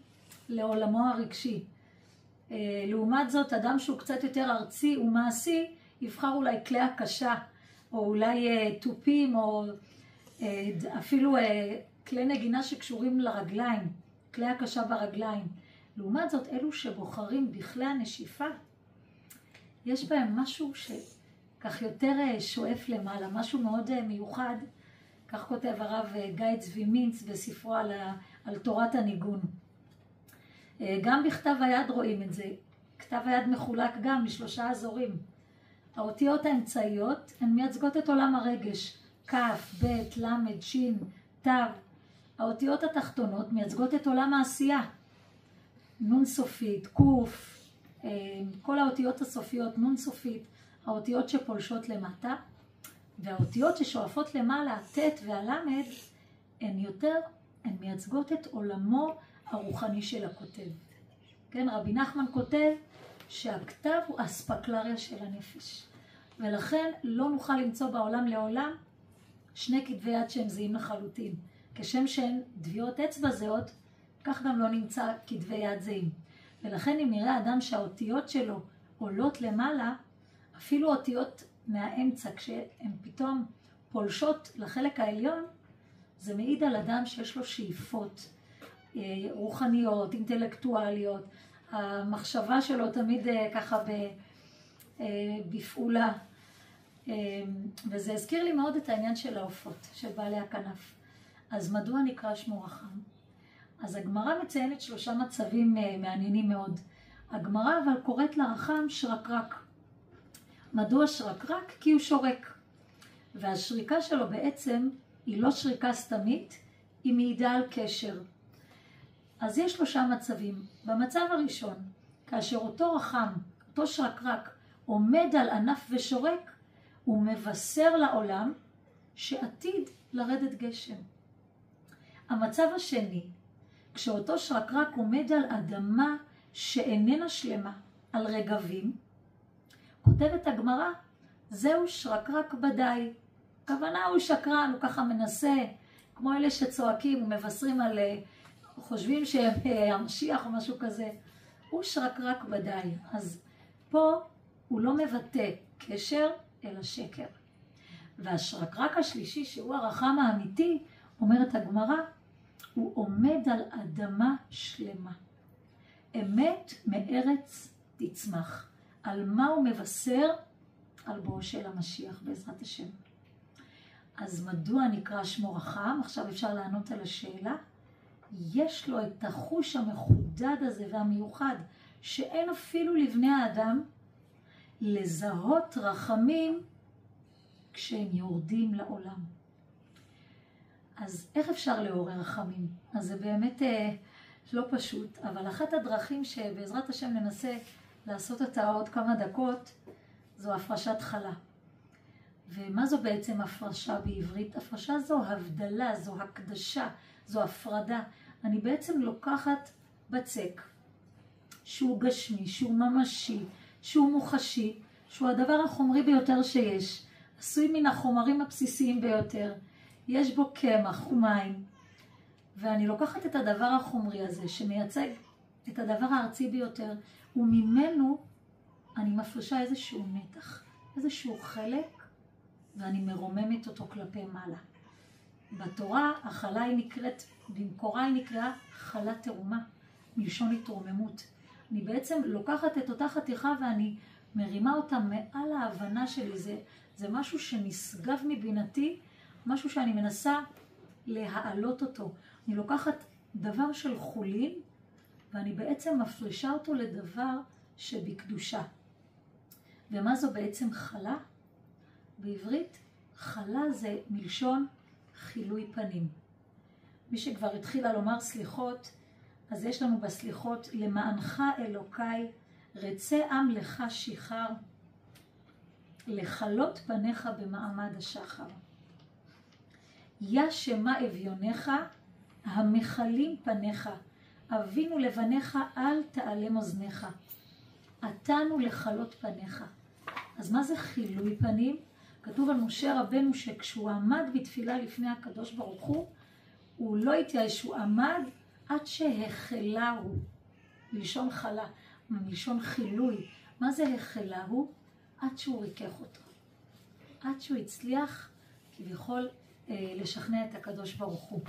לעולמו הרגשי. לעומת זאת, אדם שהוא קצת יותר ארצי ומעשי, יבחר אולי כלי הקשה, או אולי טופים, או אפילו כלי נגינה שקשורים לרגליים, כלי הקשה ברגליים. לעומת זאת, אלו שבוחרים בכלי הנשיפה, יש בהם משהו שכך יותר שואף למעלה, משהו מאוד מיוחד. כך כותב הרב גיא צבי מינץ בספרו על תורת הניגון. גם בכתב היד רואים את זה. כתב היד מחולק גם ל3 אזורים. האותיות האמצעיות הן מייצגות את עולם הרגש, כ', ב', ל', ש', ת'. האותיות התחתונות מייצגות את עולם העשייה, נון סופית, ק', כל האותיות הסופיות, נון סופית, האותיות שפולשות למטה, והאותיות ששואפות למעלה, ט' והלמד, הן מייצגות את עולמו הרוחני של הכותב. כן, רבי נחמן כותב שהכתב הוא אספקלריה של הנפש. ולכן לא נוכל למצוא בעולם לעולם 2 כתבי יד שהם זהים לחלוטין. כשם שהן דביעות אצבע זהות, כך גם לא נמצא כתבי יד זהים. ולכן אם נראה אדם שהאותיות שלו עולות למעלה, אפילו אותיות מהאמצע, כשהן פתאום פולשות לחלק העליון, זה מעיד על אדם שיש לו שאיפות רוחניות, אינטלקטואליות, המחשבה שלו תמיד ככה בפעולה. וזה הזכיר לי מאוד את העניין של העופות, של בעלי הכנף. אז מדוע נקרא שמו רחם? אז הגמרא מציינת 3 מצבים מעניינים מאוד. הגמרא אבל קוראת לרחם שרקרק. מדוע שרקרק? כי הוא שורק. והשריקה שלו בעצם היא לא שריקה סתמית, היא מעידה על קשר. אז יש 3 מצבים. במצב הראשון, כאשר אותו רחם, אותו שרקרק, עומד על ענף ושורק, הוא מבשר לעולם שעתיד לרדת גשם. המצב השני, כשאותו שרקרק עומד על אדמה שאיננה שלמה, על רגבים, כותבת הגמרא, זהו שרקרק בדי. הכוונה הוא שקרן, הוא ככה מנסה, כמו אלה שצועקים ומבשרים על, חושבים שהם המשיח או משהו כזה. הוא שרקרק בדי. אז פה הוא לא מבטא קשר, אלא שקר. והשרקרק השלישי, שהוא הרחם האמיתי, אומרת הגמרא, הוא עומד על אדמה שלמה. אמת מארץ תצמח. על מה הוא מבשר? על בואו של המשיח בעזרת השם. אז מדוע נקרא שמו רחם? עכשיו אפשר לענות על השאלה. יש לו את החוש המחודד הזה והמיוחד, שאין אפילו לבני האדם, לזהות רחמים כשהם יורדים לעולם. אז איך אפשר לעורר רחמים? אז זה באמת לא פשוט, אבל אחת הדרכים שבעזרת השם ננסה לעשות אותה עוד כמה דקות, זו הפרשת חלה. ומה זו בעצם הפרשה בעברית? הפרשה זו הבדלה, זו הקדשה, זו הפרדה. אני בעצם לוקחת בצק, שהוא גשמי, שהוא ממשי, שהוא מוחשי, שהוא הדבר החומרי ביותר שיש, עשוי מן החומרים הבסיסיים ביותר, יש בו קמח ומים, ואני לוקחת את הדבר החומרי הזה שמייצג את הדבר הארצי ביותר, וממנו אני מפרישה איזשהו מתח, איזשהו חלק, ואני מרוממת אותו כלפי מעלה. בתורה החלה היא נקראת, במקורה היא נקראה חלה תרומה, מלשון התרוממות. אני בעצם לוקחת את אותה חתיכה ואני מרימה אותה מעל ההבנה שלי. זה משהו שנשגב מבינתי, משהו שאני מנסה להעלות אותו. אני לוקחת דבר של חולין ואני בעצם מפרישה אותו לדבר שבקדושה. ומה זו בעצם חלה? בעברית חלה זה מלשון חילוי פנים. מי שכבר התחילה לומר סליחות, אז יש לנו בסליחות, למענך אלוקיי, רצה עם לך שיחר, לחלות פניך במעמד השחר. יה שמה אביונך, המחלים פניך, אבינו לבניך, אל תעלם אוזניך. עתנו לחלות פניך. אז מה זה חילוי פנים? כתוב על משה רבנו שכשהוא עמד בתפילה לפני הקדוש ברוך הוא לא התייאש, הוא עמד עד שהחלה הוא. מלשון חלה, מלשון חילוי. מה זה החלה הוא? עד שהוא ריקח אותו. עד שהוא הצליח כביכול לשכנע את הקדוש ברוך הוא.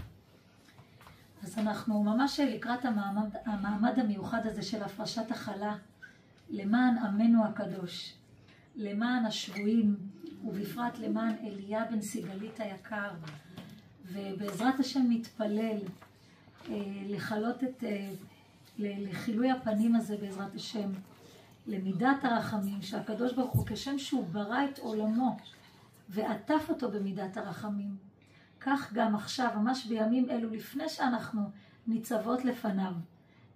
אז אנחנו ממש לקראת המעמד המיוחד הזה של הפרשת החלה, למען עמנו הקדוש, למען השבויים, ובפרט למען אליה בן סיגלית היקר. ובעזרת השם נתפלל לחלות לחילוי הפנים הזה בעזרת השם, למידת הרחמים, שהקדוש ברוך הוא כשם שהוא ברא את עולמו ועטף אותו במידת הרחמים, כך גם עכשיו, ממש בימים אלו, לפני שאנחנו ניצבות לפניו,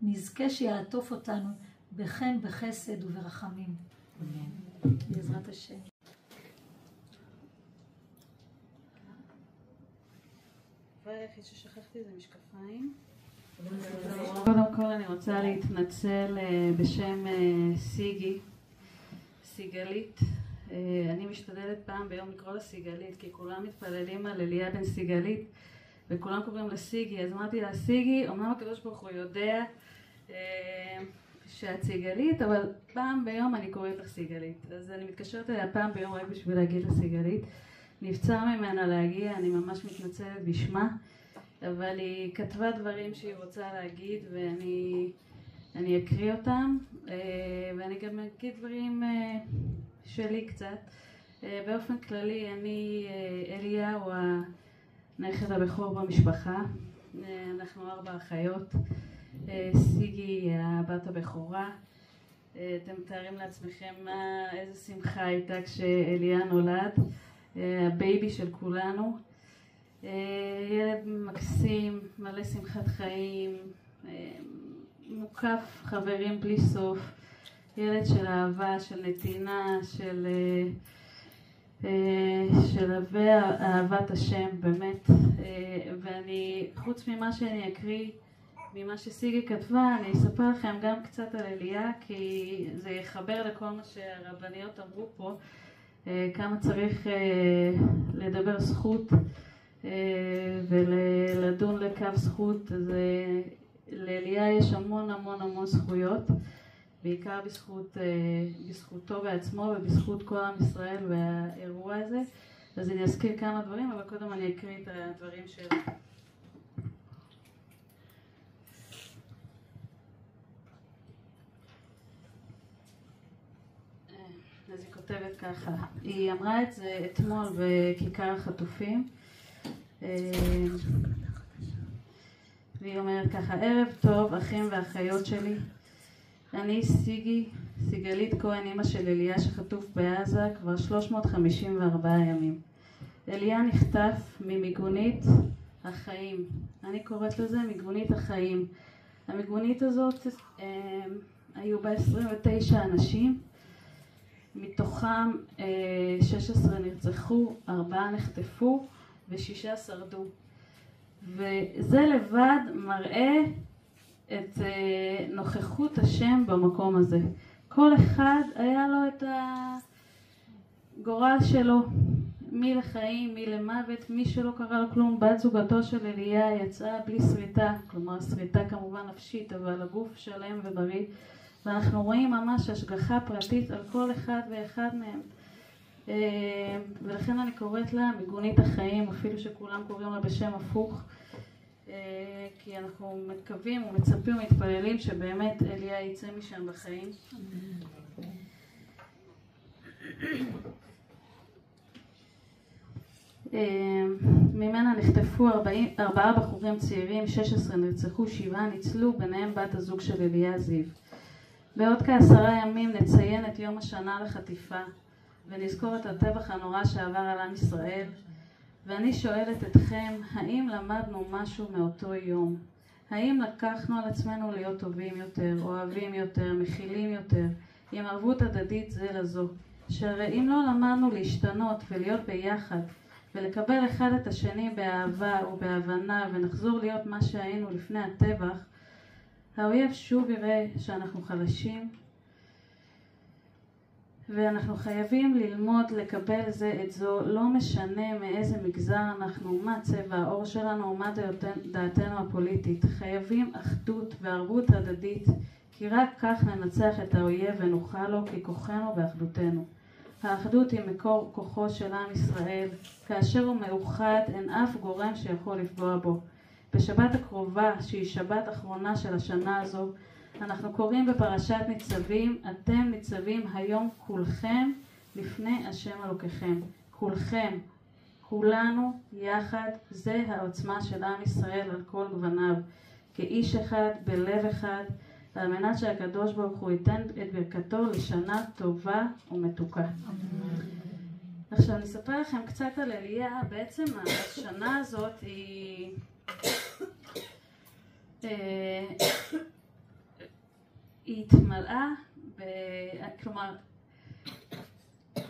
נזכה שיעטוף אותנו בחן, בחסד וברחמים. אמן. בעזרת השם. הדבר היחיד ששכחתי זה משקפיים. קודם כל אני רוצה להתנצל בשם סיגלית. אני משתדלת פעם ביום לקרוא לה סיגלית, כי כולם מתפללים על אליה בן סיגלית, וכולם קוראים לה סיגי. אז אמרתי לה סיגי, אמנם הקדוש ברוך הוא יודע שאת סיגלית, אבל פעם ביום אני קוראת לך סיגלית. אז אני מתקשרת אליה פעם ביום רק בשביל להגיד לה סיגלית. נבצר ממנה להגיע, אני ממש מתנצלת בשמה, אבל היא כתבה דברים שהיא רוצה להגיד ואני אקריא אותם, ואני גם אגיד דברים שלי קצת. באופן כללי, אליה הוא הנכד הבכור במשפחה, אנחנו 4 אחיות, סיגי היא הבת הבכורה. אתם מתארים לעצמכם איזה שמחה הייתה כשאליה נולד, הבייבי של כולנו. ילד מקסים, מלא שמחת חיים, מוקף חברים בלי סוף, ילד של אהבה, של נתינה, של אהבת השם באמת. ואני, חוץ ממה שאני אקריא, ממה שסיגי כתבה, אני אספר לכם גם קצת על אליה, כי זה יחבר לכל מה שהרבניות אמרו פה, כמה צריך לדבר זכות ולדון לקו זכות. אז לאליה יש המון המון המון זכויות, בעיקר בזכותו בעצמו ובזכות כל עם ישראל והאירוע הזה. אז אני אזכיר כמה דברים, אבל קודם אני אקריא את הדברים שלה. אז היא כותבת ככה, היא אמרה את זה אתמול בכיכר החטופים, והיא אומרת ככה: ערב טוב אחים ואחיות שלי, אני סיגלית כהן, אמא של אליה שחטוף בעזה כבר 354 ימים. אליה נחטף ממיגונית החיים, אני קוראת לזה מיגונית החיים. המיגונית הזאת היו בה 29 אנשים, מתוכם 16 נרצחו, 4 נחטפו ו6 שרדו. וזה לבד מראה את נוכחות השם במקום הזה. כל אחד היה לו את הגורל שלו, מי לחיים, מי למוות, מי שלא קרה לו כלום. בת זוגתו של אליה יצאה בלי שריטה, כלומר שריטה כמובן נפשית, אבל הגוף שלם ובריא. ואנחנו רואים ממש השגחה פרטית על כל אחד ואחד מהם. ולכן אני קוראת לה מיגונית החיים, אפילו שכולם קוראים לה בשם הפוך, כי אנחנו מקווים ומצפים ומתפללים שבאמת אליה יצא משם בחיים. ממנה נחטפו 4 בחורים צעירים, 16 נרצחו, 7 ניצלו, ביניהם בת הזוג של אליה זיו. בעוד כ10 ימים נציין את יום השנה לחטיפה ונזכור את הטבח הנורא שעבר על עם ישראל. ואני שואלת אתכם, האם למדנו משהו מאותו יום? האם לקחנו על עצמנו להיות טובים יותר, אוהבים יותר, מכילים יותר, עם ערבות הדדית זה לזו? שהרי אם לא למדנו להשתנות ולהיות ביחד, ולקבל אחד את השני באהבה ובהבנה ונחזור להיות מה שהיינו לפני הטבח, האויב שוב יראה שאנחנו חלשים, ואנחנו חייבים ללמוד לקבל זה את זו, לא משנה מאיזה מגזר אנחנו, מה צבע העור שלנו, מה דעתנו הפוליטית. חייבים אחדות וערבות הדדית, כי רק כך ננצח את האויב ונוכל לו, כי כוחנו באחדותנו. האחדות היא מקור כוחו של עם ישראל, כאשר הוא מאוחד אין אף גורם שיכול לפגוע בו. בשבת הקרובה, שהיא שבת אחרונה של השנה הזו, אנחנו קוראים בפרשת ניצבים, אתם ניצבים היום כולכם לפני השם אלוקיכם. כולכם, כולנו יחד, זה העוצמה של עם ישראל על כל גווניו, כאיש אחד, בלב אחד, על מנת שהקדוש ברוך הוא ייתן את ברכתו לשנה טובה ומתוקה. עכשיו אני אספר לכם קצת על אליה. בעצם השנה הזאת היא התמלאה, כלומר,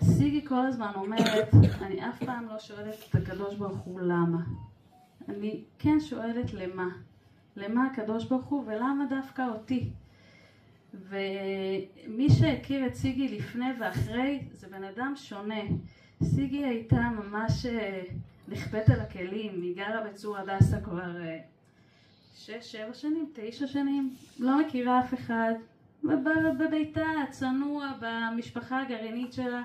סיגי כל הזמן אומרת, אני אף פעם לא שואלת את הקדוש ברוך הוא למה. אני כן שואלת למה. למה הקדוש ברוך הוא ולמה דווקא אותי. ומי שהכיר את סיגי לפני ואחרי זה בן אדם שונה. סיגי הייתה ממש נכפת על הכלים, היא גרה בצור הדסה כבר 6, 7 שנים, 9 שנים, לא מכירה אף אחד, בביתה הצנוע, במשפחה הגרעינית שלה,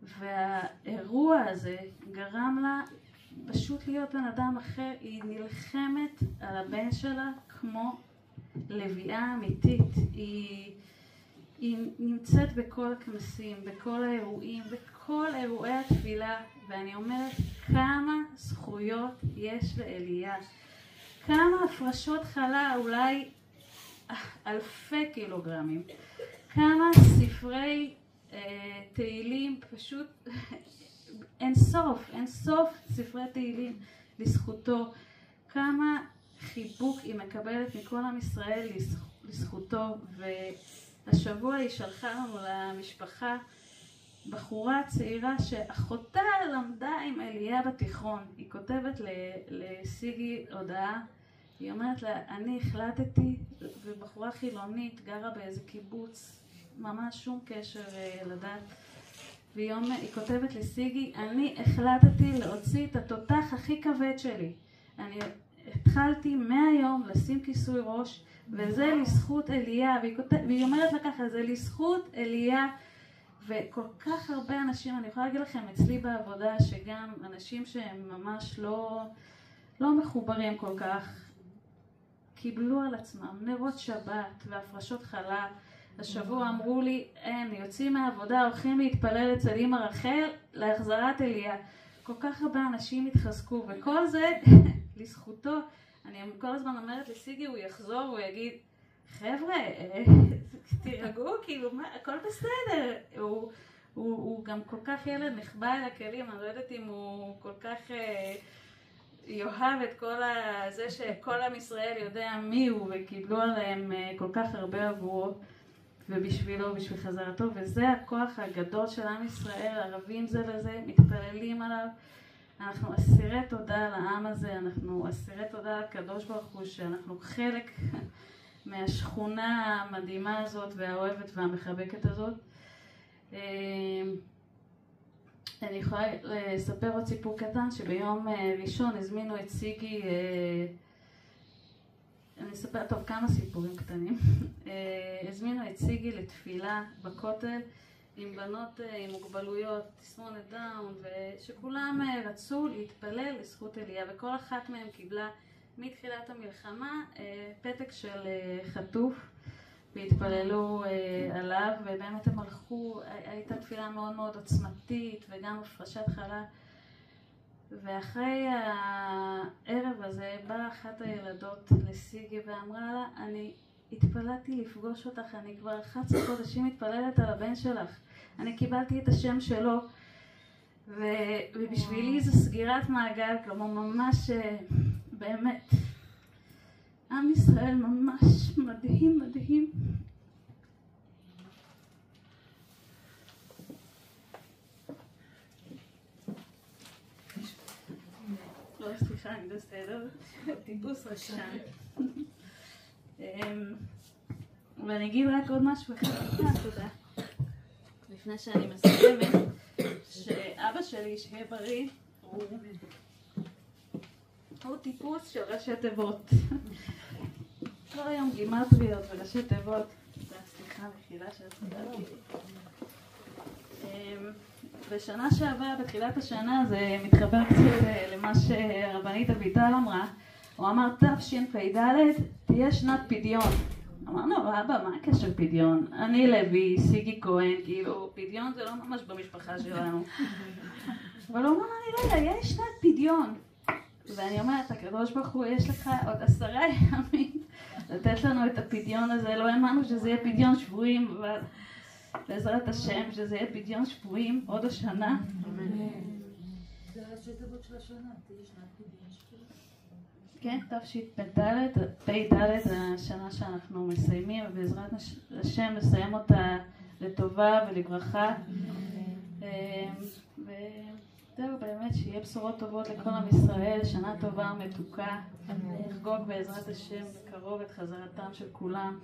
והאירוע הזה גרם לה פשוט להיות בן אדם אחר. היא נלחמת על הבן שלה כמו לביאה אמיתית. היא נמצאת בכל הכנסים, בכל האירועים, בכל אירועי התפילה, ואני אומרת כמה זכויות יש לאליה, כמה הפרשות חלה, אולי אלפי קילוגרמים, כמה ספרי תהילים, פשוט אין סוף ספרי תהילים לזכותו, כמה חיבוק היא מקבלת מכל עם ישראל לזכותו. והשבוע היא שלחה לנו למשפחה בחורה צעירה שאחותה למדה עם אליה בתיכון. היא כותבת לסיגי הודעה, היא אומרת לה, אני החלטתי, ובחורה חילונית גרה באיזה קיבוץ, ממש שום קשר לדת, והיא כותבת לסיגי, אני החלטתי להוציא את התותח הכי כבד שלי. אני התחלתי מהיום לשים כיסוי ראש, וזה לזכות אליה. והיא אומרת לה ככה, זה לזכות אליה. וכל כך הרבה אנשים, אני יכולה להגיד לכם אצלי בעבודה, שגם אנשים שהם ממש לא מחוברים כל כך, קיבלו על עצמם נרות שבת והפרשות חלה. השבוע אמרו לי, אין, יוצאים מהעבודה, הולכים להתפלל אצל אמא רחל להחזרת אליה. כל כך הרבה אנשים התחזקו, וכל זה לזכותו. אני כל הזמן אומרת לסיגי, הוא יחזור, הוא יגיד, חבר'ה, תירגעו, כאילו, הכל בסדר. הוא גם כל כך ילד נחבא אל הכלים, אני לא יודעת אם הוא כל כך יאהב את כל זה שכל עם ישראל יודע מי הוא, וקיבלו עליהם כל כך הרבה עבורו ובשבילו, בשביל חזרתו. וזה הכוח הגדול של עם ישראל, ערבים זה לזה, מתפללים עליו. אנחנו אסירי תודה על העם הזה, אנחנו אסירי תודה לקדוש ברוך הוא שאנחנו חלק מהשכונה המדהימה הזאת והאוהבת והמחבקת הזאת. אני יכולה לספר עוד סיפור קטן, שביום ראשון הזמינו את סיגי, אני אספר טוב כמה סיפורים קטנים, הזמינו את סיגי לתפילה בכותל עם בנות עם מוגבלויות, תסמונת דאון, ושכולם רצו להתפלל לזכות אליה, וכל אחת מהם קיבלה מתחילת המלחמה פתק של חטוף, והתפללו עליו, ובאמת הם הלכו, הייתה תפילה מאוד מאוד עוצמתית וגם הפרשת חלה. ואחרי הערב הזה באה אחת הילדות לסיגי ואמרה לה, אני התפללתי לפגוש אותך, אני כבר 11 חודשים מתפללת על הבן שלך, אני קיבלתי את השם שלו, ובשבילי זה סגירת מעגל, כלומר ממש באמת עם ישראל ממש מדהים מדהים. לא, סליחה, אני בסדר. טיפוס רשן. ואני אגיד רק עוד משהו אחד, תודה. לפני שאני מסיימת, שאבא שלי, שיהיה בריא, הוא טיפוס של ראשי תיבות. כל היום גימטריות וראשי תיבות. סליחה, מחילה שהצדקתי. בשנה שעברה, בתחילת השנה, זה מתחבר קצת למה שהרבנית אביטל אמרה. הוא אמר, תשפ"ד תהיה שנת פדיון. אמרנו, אבא, מה הקשר פדיון? אני לוי, סיגי כהן, כאילו, פדיון זה לא ממש במשפחה שלנו. אבל הוא אמר, אני לא יודע, יש שנת פדיון. ואני אומרת, הקדוש ברוך הוא, יש לך עוד 10 ימים לתת לנו את הפדיון הזה. לא האמנו שזה יהיה פדיון שבויים, אבל בעזרת השם, שזה יהיה פדיון שבויים עוד השנה. זה ראשי תיבות של השנה, תהיה שנת פדיון שבויים. כן, תשפ"ד, השנה שאנחנו מסיימים, ובעזרת השם נסיים אותה לטובה ולברכה. וזהו, באמת שיהיה בשורות טובות לכל עם ישראל, שנה טובה ומתוקה. נחגוג בעזרת השם בקרוב את חזרתם של כולם.